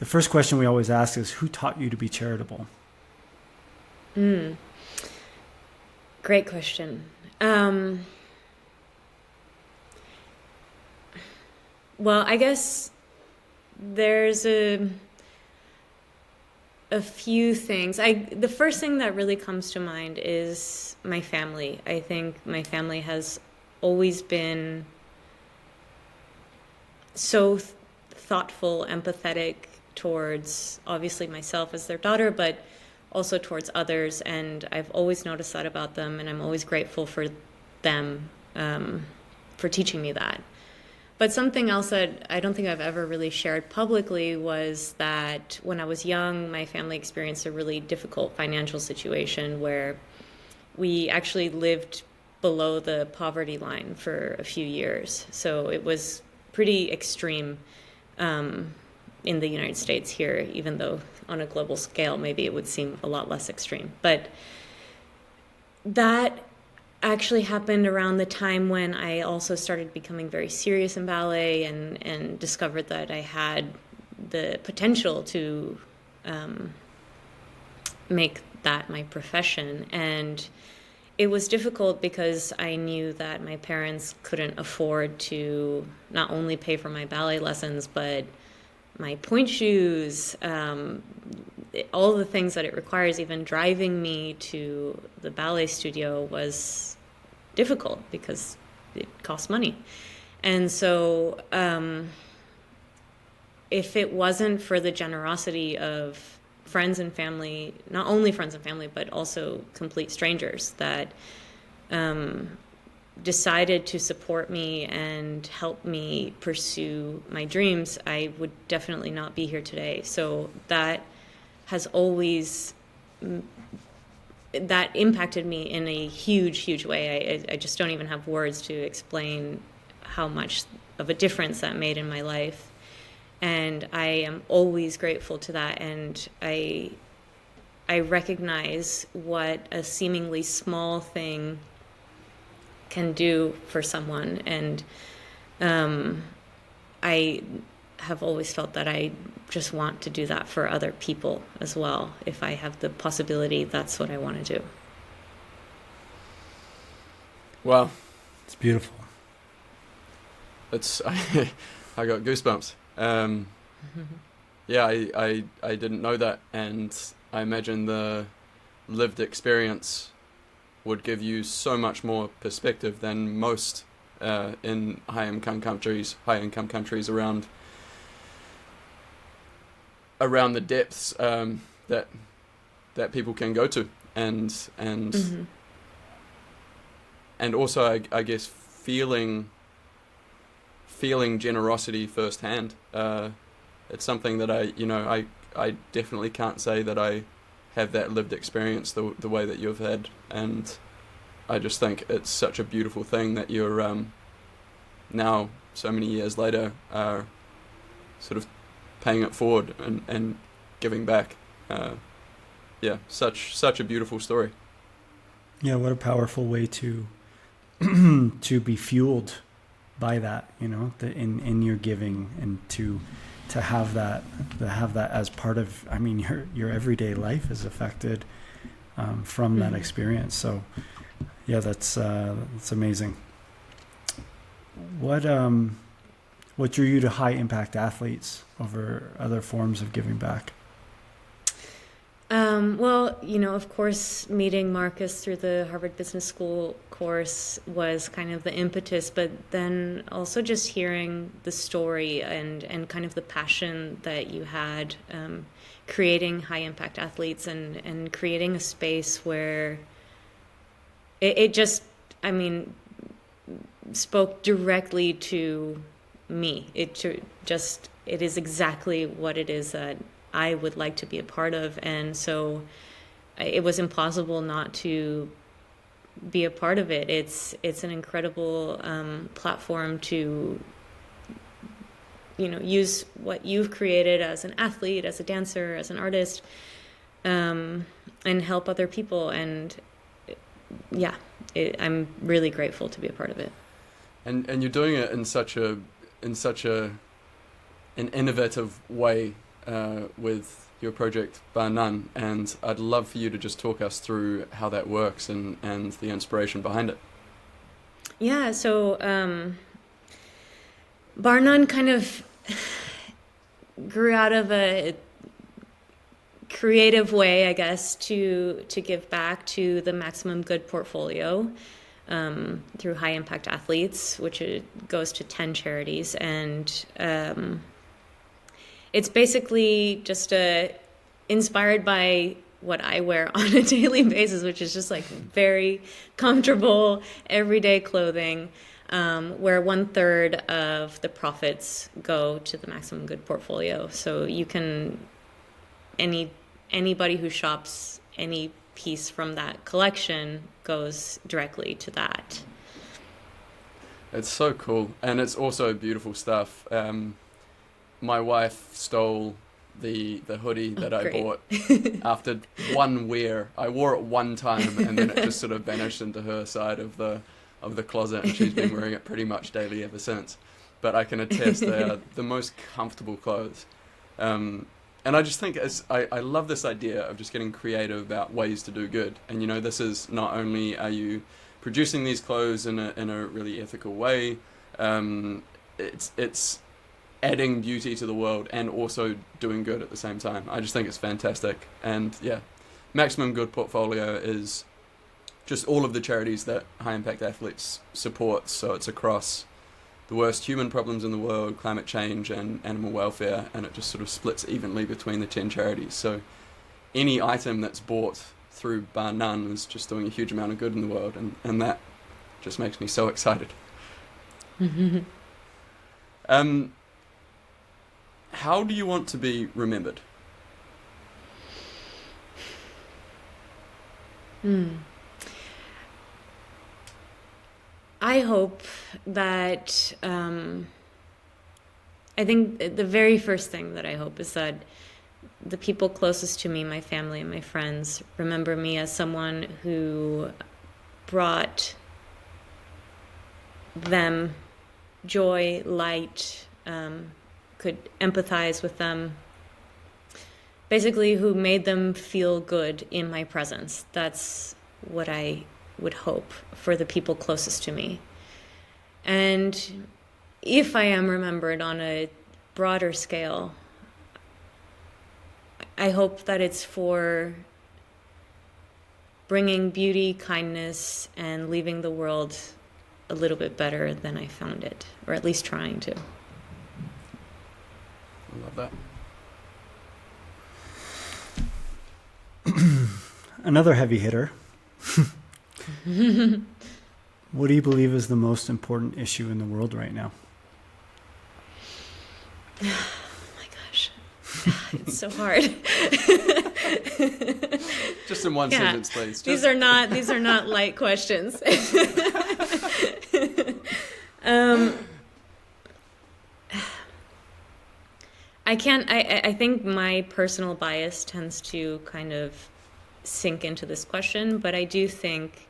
A: the first question we always ask is, who taught you to be charitable?
B: Great question. Well, I guess there's a few things. The first thing that really comes to mind is my family. I think my family has always been so thoughtful, empathetic towards obviously myself as their daughter, but also towards others. And I've always noticed that about them, and I'm always grateful for them for teaching me that. But something else that I don't think I've ever really shared publicly was that when I was young, my family experienced a really difficult financial situation where we actually lived below the poverty line for a few years. So it was pretty extreme in the United States here, even though on a global scale, maybe it would seem a lot less extreme. But that actually happened around the time when I also started becoming very serious in ballet and discovered that I had the potential to make that my profession. And it was difficult because I knew that my parents couldn't afford to not only pay for my ballet lessons, but my point shoes, all the things that it requires. Even driving me to the ballet studio was difficult because it costs money. And so if it wasn't for the generosity of friends and family, not only friends and family, but also complete strangers that decided to support me and help me pursue my dreams, I would definitely not be here today. So that has always, that impacted me in a huge, huge way. I just don't even have words to explain how much of a difference that made in my life. And I am always grateful to that. And I recognize what a seemingly small thing can do for someone. And I have always felt that I just want to do that for other people as well. If I have the possibility, that's what I want to do.
C: Wow.
A: It's beautiful.
C: I got goosebumps. Yeah, I didn't know that, and I imagine the lived experience would give you so much more perspective than most in high-income countries around the depths that people can go to, and also I guess feeling generosity firsthand. It's something that I definitely can't say that I have that lived experience the way that you've had, and I just think it's such a beautiful thing that you're now, so many years later, are sort of paying it forward and giving back. yeah, such a beautiful story.
A: Yeah, what a powerful way to to be fueled by that, you know, in your giving, and to have that as part of, I mean, your everyday life is affected from that experience. So yeah, that's amazing. What drew you to high impact athletes over other forms of giving back?
B: Well, you know, of course, meeting Marcus through the Harvard Business School course was kind of the impetus, but then also just hearing the story and kind of the passion that you had creating high impact athletes and creating a space where it just, I mean, spoke directly to me. It is exactly what it is that I would like to be a part of, and so it was impossible not to be a part of it. It's an incredible platform to, you know, use what you've created as an athlete, as a dancer, as an artist, and help other people. And yeah, I'm really grateful to be a part of it.
C: And you're doing it in such an innovative way with your project Barre None, and I'd love for you to just talk us through how that works and the inspiration behind it.
B: Yeah, so Barre None kind of grew out of a creative way, I guess, to give back to the Maximum Good portfolio through High Impact Athletes, which goes to 10 charities. And it's basically just inspired by what I wear on a daily basis, which is just like very comfortable, everyday clothing, where 1/3 of the profits go to the Maximum Good portfolio. So you can, anybody who shops any piece from that collection goes directly to that.
C: It's so cool, and it's also beautiful stuff. My wife stole the hoodie that I bought after one wear. I wore it one time, and then it just sort of vanished into her side of the closet, and she's been wearing it pretty much daily ever since. But I can attest they are the most comfortable clothes. And I just think I love this idea of just getting creative about ways to do good. And you know, this is not only are you producing these clothes in a really ethical way, it's adding beauty to the world and also doing good at the same time. I just think it's fantastic. And yeah, Maximum Good portfolio is just all of the charities that High Impact Athletes supports. So it's across the worst human problems in the world, climate change and animal welfare, and it just sort of splits evenly between the 10 charities. So any item that's bought through Barre None is just doing a huge amount of good in the world, and that just makes me so excited. How do you want to be remembered?
B: I hope that I think the very first thing that I hope is that the people closest to me, my family and my friends, remember me as someone who brought them joy, light, could empathize with them, basically who made them feel good in my presence. That's what I would hope for the people closest to me. And if I am remembered on a broader scale, I hope that it's for bringing beauty, kindness, and leaving the world a little bit better than I found it, or at least trying to.
C: I love that.
A: Another heavy hitter. What do you believe is the most important issue in the world right now?
B: Oh my gosh. It's so hard.
C: Just in one sentence, please.
B: These are not light questions. I think my personal bias tends to kind of sink into this question, but I do think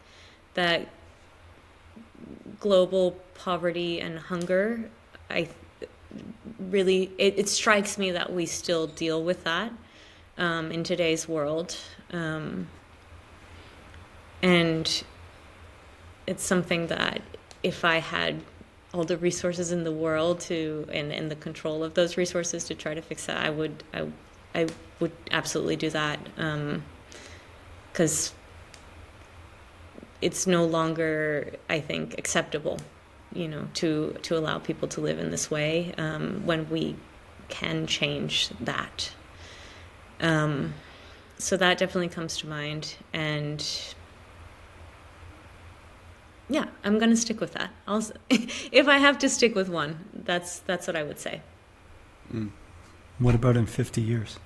B: that global poverty and hunger, it strikes me that we still deal with that in today's world. And it's something that if I had all the resources in the world and the control of those resources to try to fix that, I would absolutely do that. 'Cause it's no longer, I think, acceptable, to allow people to live in this way, when we can change that. So that definitely comes to mind. And yeah, I'm going to stick with that. If I have to stick with one, that's what I would say.
A: What about in 50 years?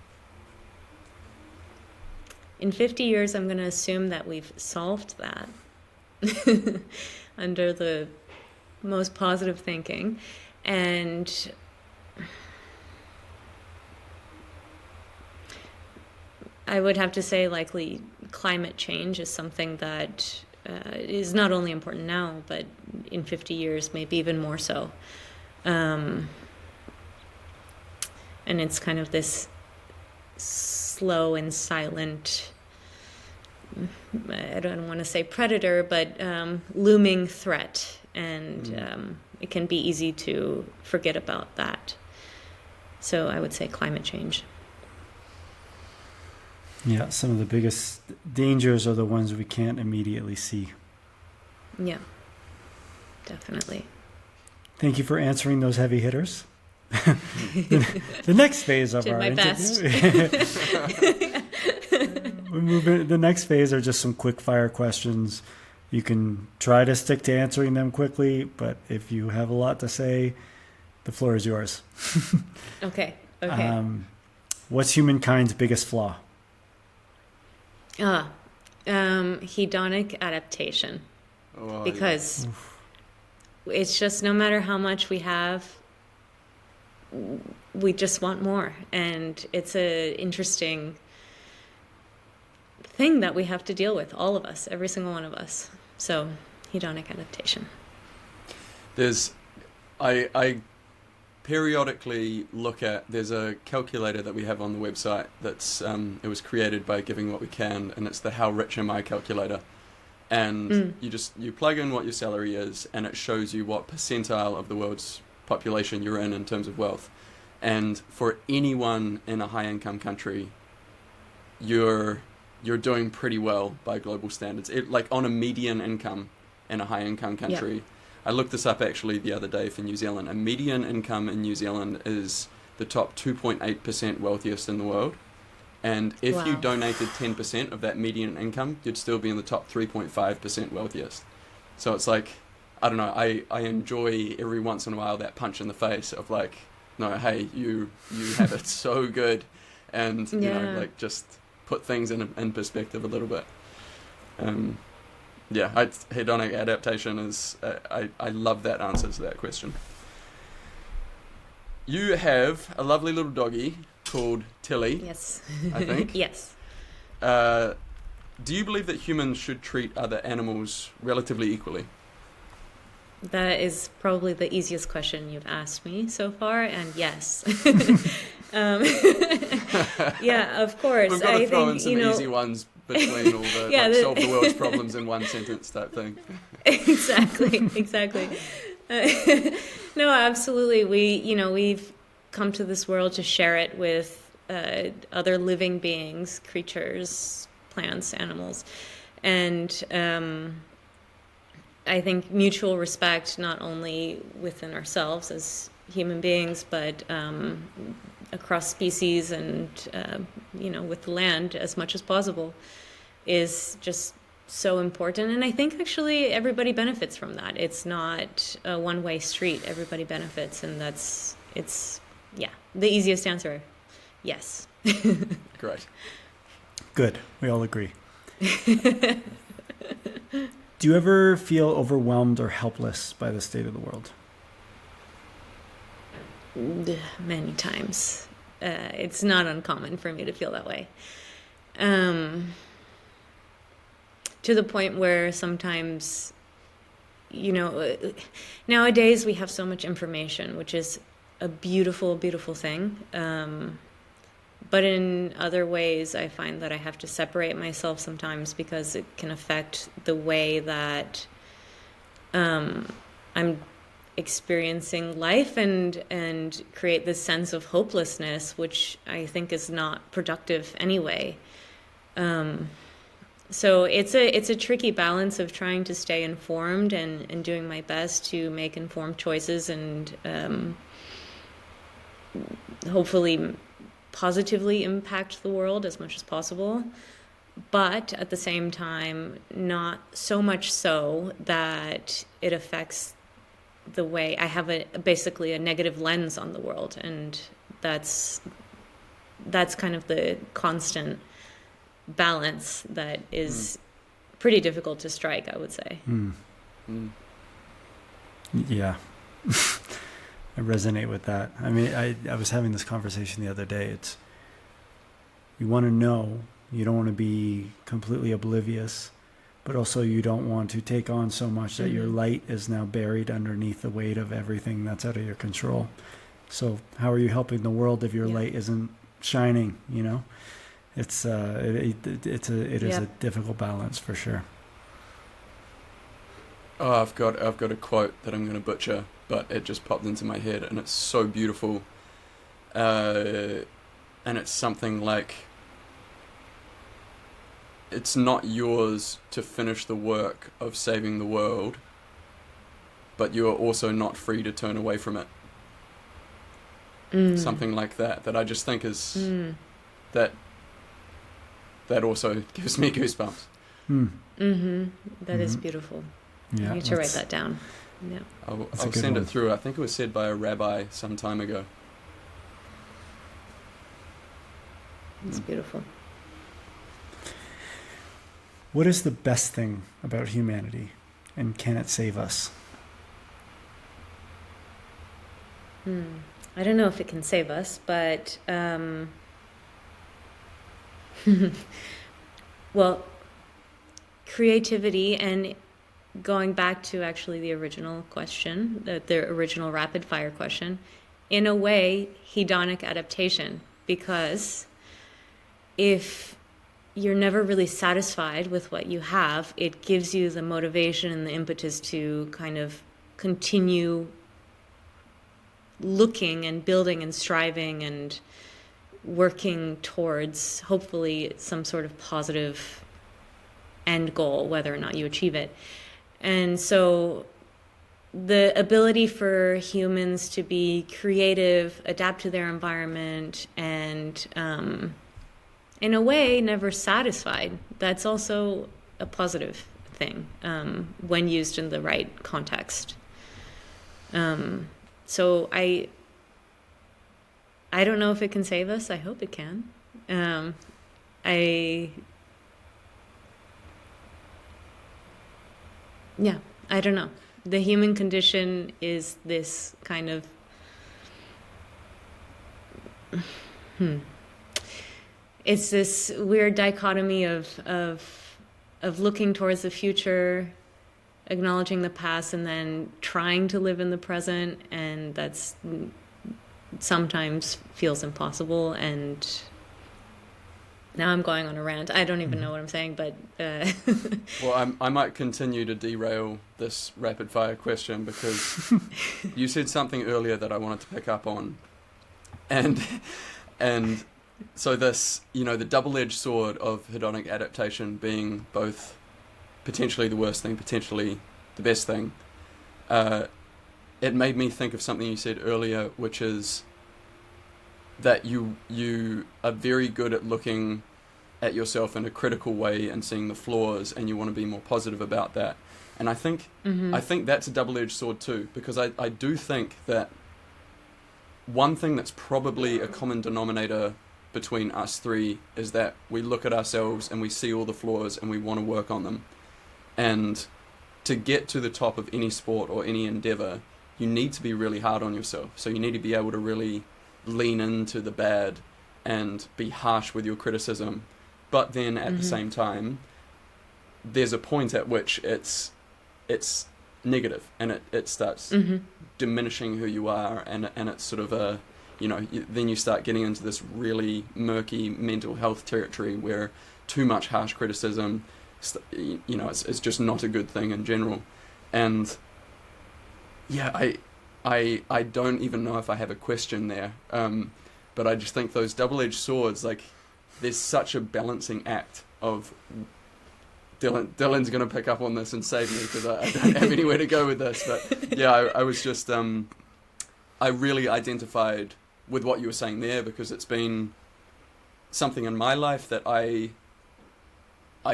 B: In 50 years, I'm going to assume that we've solved that under the most positive thinking. And I would have to say likely climate change is something that is not only important now, but in 50 years, maybe even more so. And it's kind of this slow and silent, I don't want to say predator, but looming threat. And it can be easy to forget about that. So I would say climate change.
A: Yeah, some of the biggest dangers are the ones we can't immediately see.
B: Yeah, definitely.
A: Thank you for answering those heavy hitters. The next phase of our interview. We move in. The next phase are just some quick fire questions. You can try to stick to answering them quickly, but if you have a lot to say, the floor is yours.
B: Okay.
A: What's humankind's biggest flaw?
B: Hedonic adaptation.
C: Oh,
B: because it's just no matter how much we have, we just want more. And it's an interesting thing that we have to deal with, all of us, every single one of us. So hedonic adaptation.
C: I periodically look at, there's a calculator that we have on the website that's it was created by Giving What We Can, and it's the How Rich Am I calculator. And you plug in what your salary is, and it shows you what percentile of the world's population you're in terms of wealth. And for anyone in a high income country, you're doing pretty well by global standards. Like on a median income in a high income country. Yeah. I looked this up actually the other day for New Zealand. A median income in New Zealand is the top 2.8% wealthiest in the world. And if you donated 10% of that median income, you'd still be in the top 3.5% wealthiest. So it's like, I don't know, I enjoy every once in a while that punch in the face of like, no, hey, you have it so good. And, you know, like just put things in perspective a little bit. Hedonic adaptation is, I love that answer to that question. You have a lovely little doggy called Tilly.
B: Yes.
C: I think.
B: Yes.
C: Do you believe that humans should treat other animals relatively equally?
B: That is probably the easiest question you've asked me so far, and yes. Yeah, of course.
C: We've got to throw in some easy ones between all the solve the world's problems in one sentence type thing.
B: Exactly. No, absolutely. We've come to this world to share it with other living beings, creatures, plants, animals, and I think mutual respect, not only within ourselves as human beings, but across species and, with the land as much as possible, is just so important. And I think actually everybody benefits from that. It's not a one-way street. Everybody benefits, and the easiest answer, yes.
C: Great.
A: Good. We all agree. Do you ever feel overwhelmed or helpless by the state of the world?
B: Many times. It's not uncommon for me to feel that way. to the point where sometimes, you know, nowadays we have so much information, which is a beautiful, beautiful thing. But in other ways, I find that I have to separate myself sometimes because it can affect the way that I'm experiencing life and create this sense of hopelessness, which I think is not productive anyway. So it's a tricky balance of trying to stay informed and doing my best to make informed choices and hopefully positively impact the world as much as possible, but at the same time, not so much so that it affects the way I have basically a negative lens on the world. And that's kind of the constant balance that is pretty difficult to strike, I would say.
A: Yeah. I resonate with that. I mean, I was having this conversation the other day. It's, you want to know, you don't want to be completely oblivious, but also you don't want to take on so much that your light is now buried underneath the weight of everything that's out of your control. So how are you helping the world if your light isn't shining, you know? It is a difficult balance for sure.
C: Oh, I've got a quote that I'm going to butcher, but it just popped into my head, and it's so beautiful. And it's something like, it's not yours to finish the work of saving the world, but you are also not free to turn away from it. Something like that I just think is that also gives me goosebumps.
B: That is beautiful.
A: Yeah,
B: I need to write that down. Yeah,
C: I'll send it through. I think it was said by a rabbi some time ago.
B: It's beautiful.
A: What is the best thing about humanity, and can it save us?
B: I don't know if it can save us, but well, creativity, and going back to actually the original question, the original rapid fire question, in a way, hedonic adaptation, because if you're never really satisfied with what you have, it gives you the motivation and the impetus to kind of continue looking and building and striving and working towards hopefully some sort of positive end goal, whether or not you achieve it. And so the ability for humans to be creative, adapt to their environment, and in a way never satisfied, that's also a positive thing when used in the right context. So I don't know if it can save us. I hope it can. I don't know. The human condition is this kind of it's this weird dichotomy of looking towards the future, acknowledging the past, and then trying to live in the present, and that's sometimes feels impossible. And now I'm going on a rant. I don't even know what I'm saying, but
C: well, I might continue to derail this rapid fire question, because you said something earlier that I wanted to pick up on, and so this, the double-edged sword of hedonic adaptation being both potentially the worst thing, potentially the best thing, it made me think of something you said earlier, which is that you are very good at looking at yourself in a critical way and seeing the flaws, and you want to be more positive about that. And I think that's a double-edged sword too, because I do think that one thing that's probably a common denominator between us three is that we look at ourselves and we see all the flaws and we want to work on them. And to get to the top of any sport or any endeavor, you need to be really hard on yourself. So you need to be able to really lean into the bad and be harsh with your criticism, but then at the same time there's a point at which it's negative, and it starts diminishing who you are, and it's sort of a, then you start getting into this really murky mental health territory where too much harsh criticism, it's just not a good thing in general. And yeah, I don't even know if I have a question there, but I just think those double-edged swords, like, there's such a balancing act of Dylan's going to pick up on this and save me because I don't have anywhere to go with this. But yeah, I was just, I really identified with what you were saying there, because it's been something in my life that I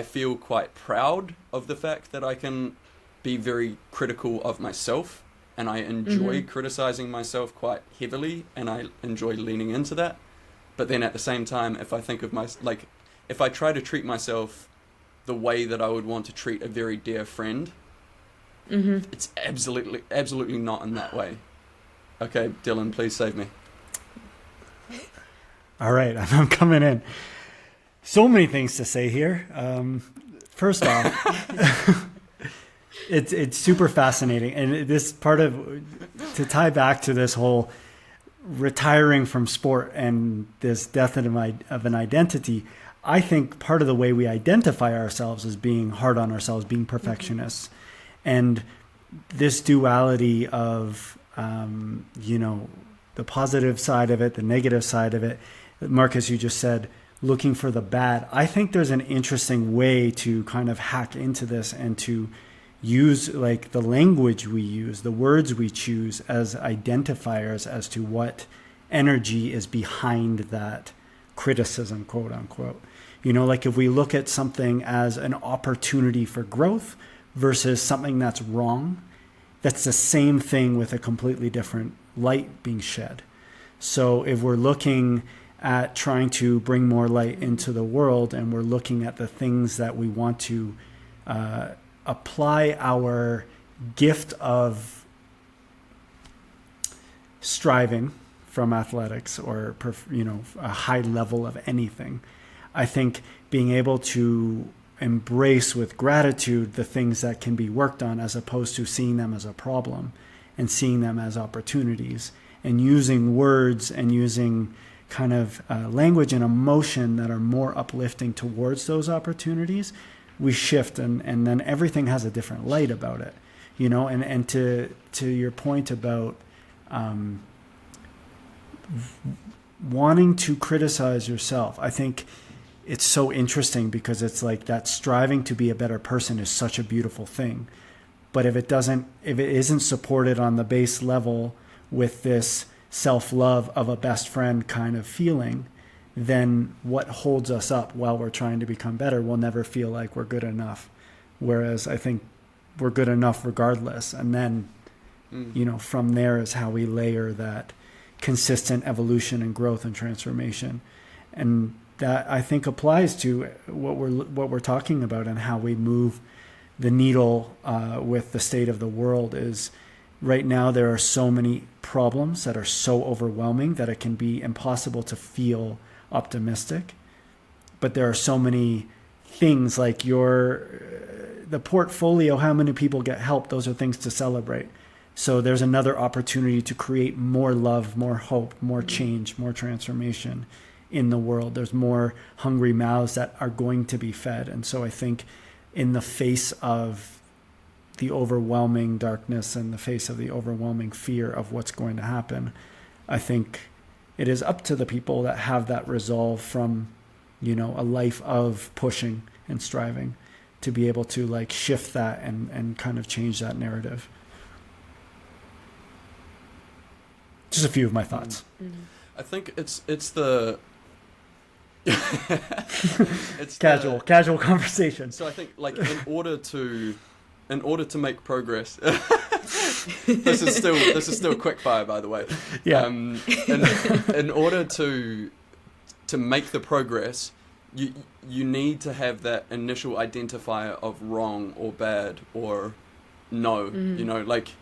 C: feel quite proud of, the fact that I can be very critical of myself, and I enjoy criticizing myself quite heavily, and I enjoy leaning into that. But then at the same time, if I think of if I try to treat myself the way that I would want to treat a very dear friend, it's absolutely not in that way. Okay, Dylan, please save me.
A: All right, I'm coming in. So many things to say here. First off, it's super fascinating, and this part of, to tie back to this whole retiring from sport and this death of an identity, I think part of the way we identify ourselves is being hard on ourselves, being perfectionists. And this duality of, the positive side of it, the negative side of it, Marcus, you just said, looking for the bad. I think there's an interesting way to kind of hack into this and to use, like, the language we use, the words we choose as identifiers as to what energy is behind that criticism, quote unquote. Like, if we look at something as an opportunity for growth versus something that's wrong, that's the same thing with a completely different light being shed. So if we're looking at trying to bring more light into the world, and we're looking at the things that we want to apply our gift of striving from athletics, or a high level of anything, I think being able to embrace with gratitude the things that can be worked on, as opposed to seeing them as a problem and seeing them as opportunities, and using words and using kind of language and emotion that are more uplifting towards those opportunities, we shift, and then everything has a different light about it, and to your point about wanting to criticize yourself, I think it's so interesting, because it's like that striving to be a better person is such a beautiful thing. But if it isn't supported on the base level with this self-love of a best friend kind of feeling, then what holds us up while we're trying to become better will never feel like we're good enough. Whereas I think we're good enough regardless. And then, from there is how we layer that consistent evolution and growth and transformation. And that, I think, applies to what we're talking about, and how we move the needle with the state of the world. Is right now there are so many problems that are so overwhelming that it can be impossible to feel optimistic. But there are so many things, like the portfolio, how many people get help, those are things to celebrate. So there's another opportunity to create more love, more hope, more change, more transformation in the world. There's more hungry mouths that are going to be fed. And so I think in the face of the overwhelming darkness, and the face of the overwhelming fear of what's going to happen, I think it is up to the people that have that resolve from, a life of pushing and striving, to be able to, like, shift that and kind of change that narrative. Just a few of my thoughts.
C: I think it's the it's
A: casual conversation.
C: So I think, like, in order to make progress, this is still quick fire, by the way.
A: Yeah.
C: In order to make the progress, you need to have that initial identifier of wrong or bad or no. Like,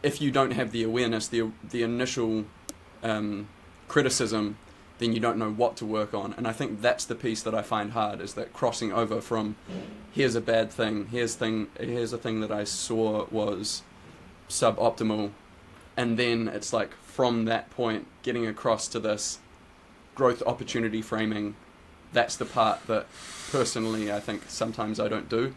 C: if you don't have the awareness, the initial criticism, then you don't know what to work on. And I think that's the piece that I find hard, is that crossing over from here's a bad thing, here's a thing that I saw was suboptimal, and then it's like from that point getting across to this growth opportunity framing. That's the part that personally I think sometimes I don't do.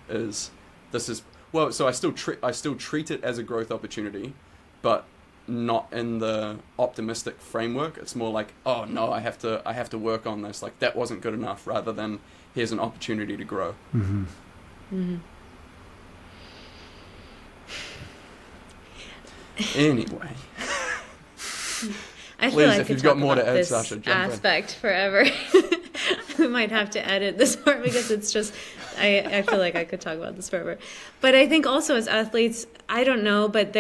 C: So I still treat it as a growth opportunity, but not in the optimistic framework. It's more like, oh no, I have to work on this, like that wasn't good enough, rather than here's an opportunity to grow.
A: Mm-hmm.
B: Mm-hmm.
C: Anyway,
B: I feel
C: please,
B: like I
C: if
B: could
C: you've got
B: talk
C: more to
B: about
C: add,
B: this
C: Sasha, jump in.
B: aspect forever. We might have to edit this part because it's just, I feel like I could talk about this forever. But I think also as athletes, I don't know, but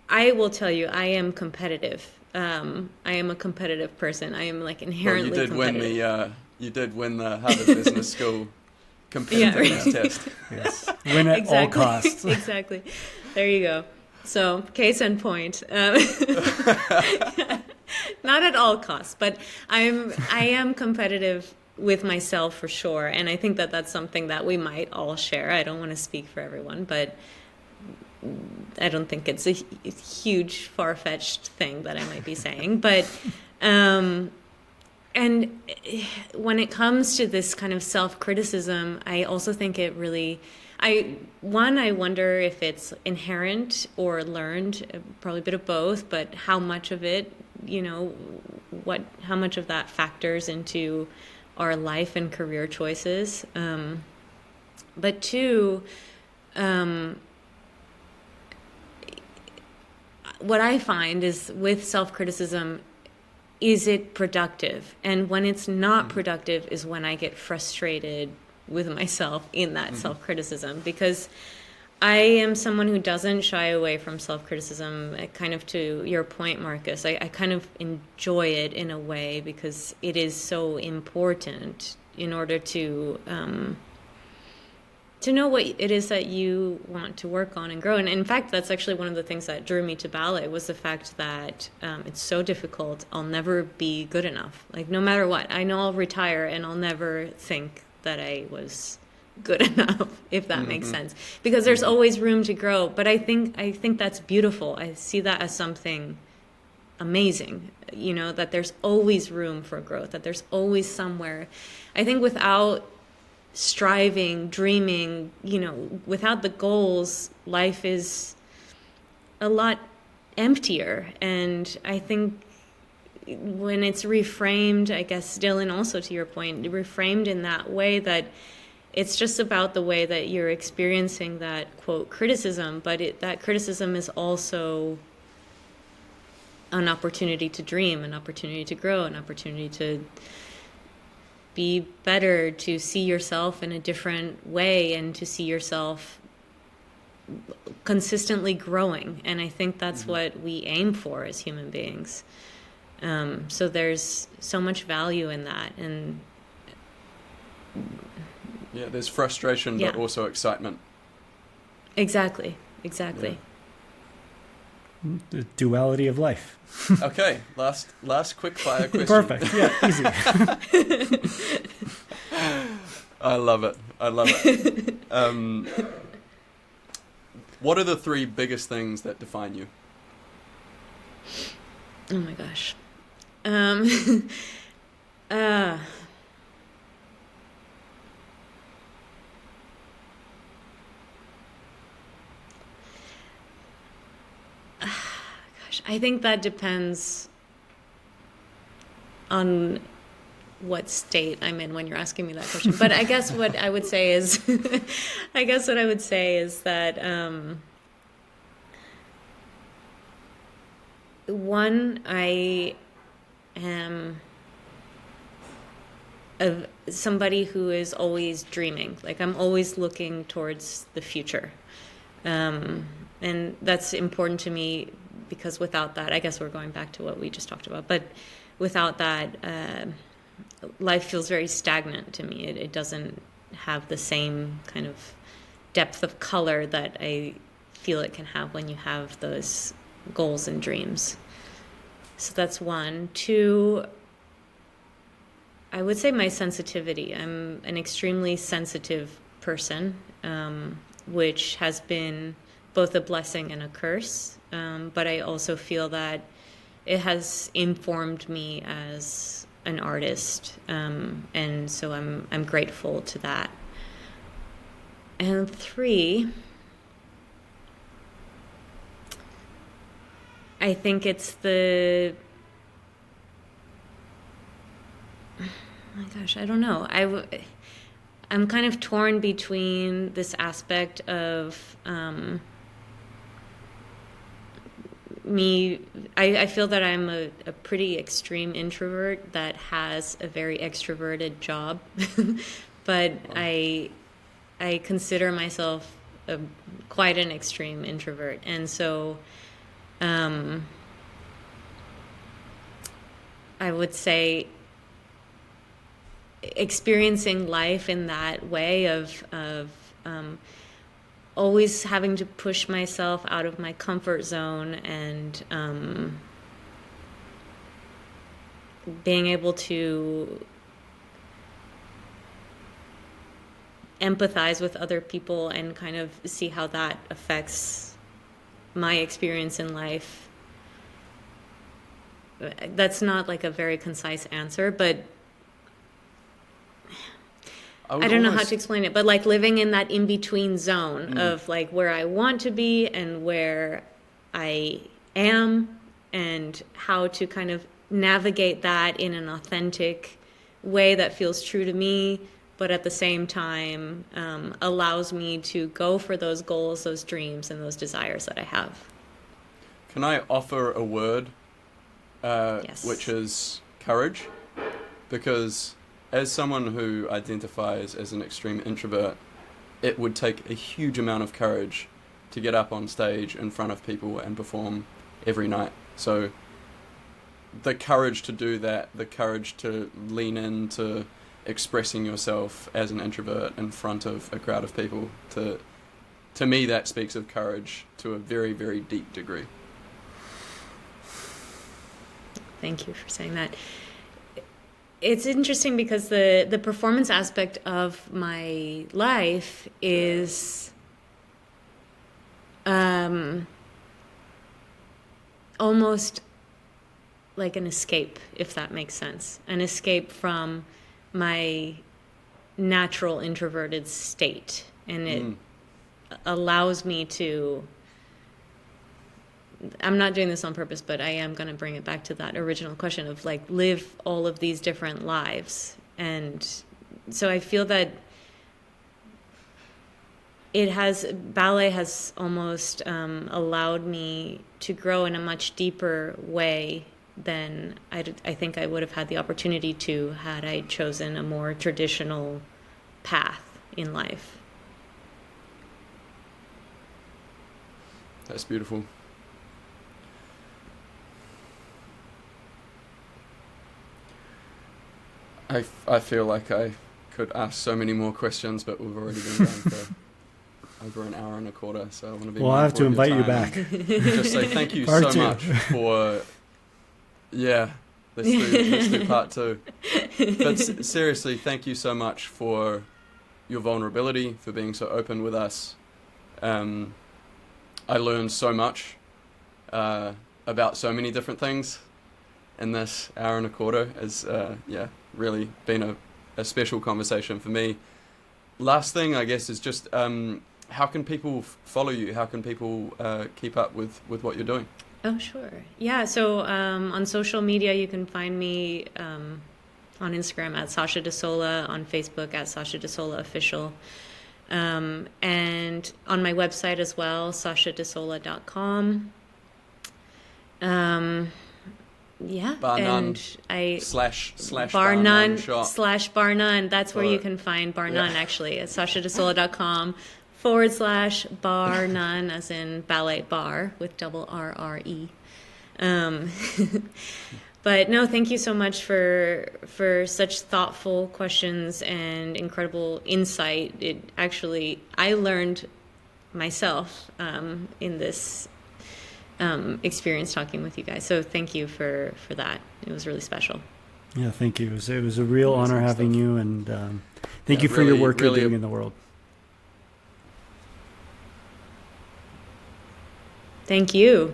B: I will tell you, I am competitive. I am a competitive person. I am like inherently competitive.
C: You did win the Harvard Business School competitiveness test.
A: Yes. Win at all costs.
B: Exactly. There you go. So, case in point. Not at all costs, but I am competitive with myself for sure, and I think that that's something that we might all share. I don't want to speak for everyone, but I don't think it's a huge, far-fetched thing that I might be saying. But and when it comes to this kind of self-criticism, I also think it really, I wonder if it's inherent or learned, probably a bit of both, but how much of it, how much of that factors into our life and career choices. But two, what I find is with self-criticism, is it productive? And when it's not productive is when I get frustrated with myself in that self-criticism, because I am someone who doesn't shy away from self-criticism. Kind of to your point, Marcus, I kind of enjoy it in a way because it is so important in order to know what it is that you want to work on and grow. And in fact, that's actually one of the things that drew me to ballet, was the fact that it's so difficult. I'll never be good enough. Like, no matter what, I know I'll retire and I'll never think that I was good enough, if that makes sense, because there's always room to grow. But I think that's beautiful. I see that as something amazing, that there's always room for growth, that there's always somewhere. I think without striving, dreaming, without the goals, life is a lot emptier. And I think when it's reframed, I guess, Dylan, also to your point, reframed in that way, that it's just about the way that you're experiencing that, quote, criticism, but that criticism is also an opportunity to dream, an opportunity to grow, an opportunity to be better, to see yourself in a different way, and to see yourself consistently growing. And I think that's what we aim for as human beings. So there's so much value in that. And
C: yeah, there's frustration, but also excitement.
B: Exactly.
A: The duality of life.
C: Okay, last quick fire question.
A: Perfect. Yeah, easy.
C: I love it. What are the 3 biggest things that define you?
B: Oh my gosh. I think that depends on what state I'm in when you're asking me that question. But I guess what I would say is, that one, I am somebody who is always dreaming. Like, I'm always looking towards the future, and that's important to me. Because without that, I guess we're going back to what we just talked about, but without that, life feels very stagnant to me. It doesn't have the same kind of depth of color that I feel it can have when you have those goals and dreams. So that's one. Two, I would say my sensitivity. I'm an extremely sensitive person, which has been both a blessing and a curse. But I also feel that it has informed me as an artist, and so I'm grateful to that. And 3, I think it's the, oh my gosh, I don't know. I'm kind of torn between this aspect of me. I feel that I'm a pretty extreme introvert that has a very extroverted job, but I consider myself quite an extreme introvert, and so I would say experiencing life in that way of always having to push myself out of my comfort zone, and being able to empathize with other people and kind of see how that affects my experience in life. That's not like a very concise answer, but I don't know how to explain it, but like living in that in-between zone of like where I want to be and where I am, and how to kind of navigate that in an authentic way that feels true to me, but at the same time allows me to go for those goals, those dreams, and those desires that I have.
C: Can I offer a word,
B: Yes.
C: which is courage? Because as someone who identifies as an extreme introvert, it would take a huge amount of courage to get up on stage in front of people and perform every night. So the courage to do that, the courage to lean into expressing yourself as an introvert in front of a crowd of people, to me that speaks of courage to a very, very deep degree.
B: Thank you for saying that. It's interesting because the performance aspect of my life is almost like an escape, if that makes sense. An escape from my natural introverted state. And it allows me to... I'm not doing this on purpose, but I am going to bring it back to that original question of like live all of these different lives. And so I feel that ballet has almost allowed me to grow in a much deeper way than I think I would have had the opportunity to had I chosen a more traditional path in life.
C: That's beautiful. I feel like I could ask so many more questions, but we've already been going for over an hour and a quarter, so I want to be...
A: Well, I have to invite you back.
C: Just say thank you
A: Part
C: so
A: 2.
C: much for... Yeah, let's do part 2. But seriously, thank you so much for your vulnerability, for being so open with us. I learned so much about so many different things in this hour and a quarter. It's really been a special conversation for me. Last thing, I guess, is just how can people follow you? How can people keep up with what you're doing?
B: Oh, sure. Yeah, so on social media, you can find me on Instagram at Sasha de Sola, on Facebook at Sasha de Sola Official, and on my website as well, sashadesola.com. Yeah,
C: Barre None
B: and I
C: slash
B: Barre None
C: shop.
B: / Barre None. That's where you can find Barre None, actually, at sashadesola.com /Barre None, as in ballet bar with double RRE. But no, thank you so much for such thoughtful questions and incredible insight. It actually, I learned myself in this experience talking with you guys. So thank you for that. It was really special.
A: Yeah, thank you. It was a real honor having you, and thank
C: Yeah,
A: you for your work
C: really
A: you're doing in the world.
B: Thank you.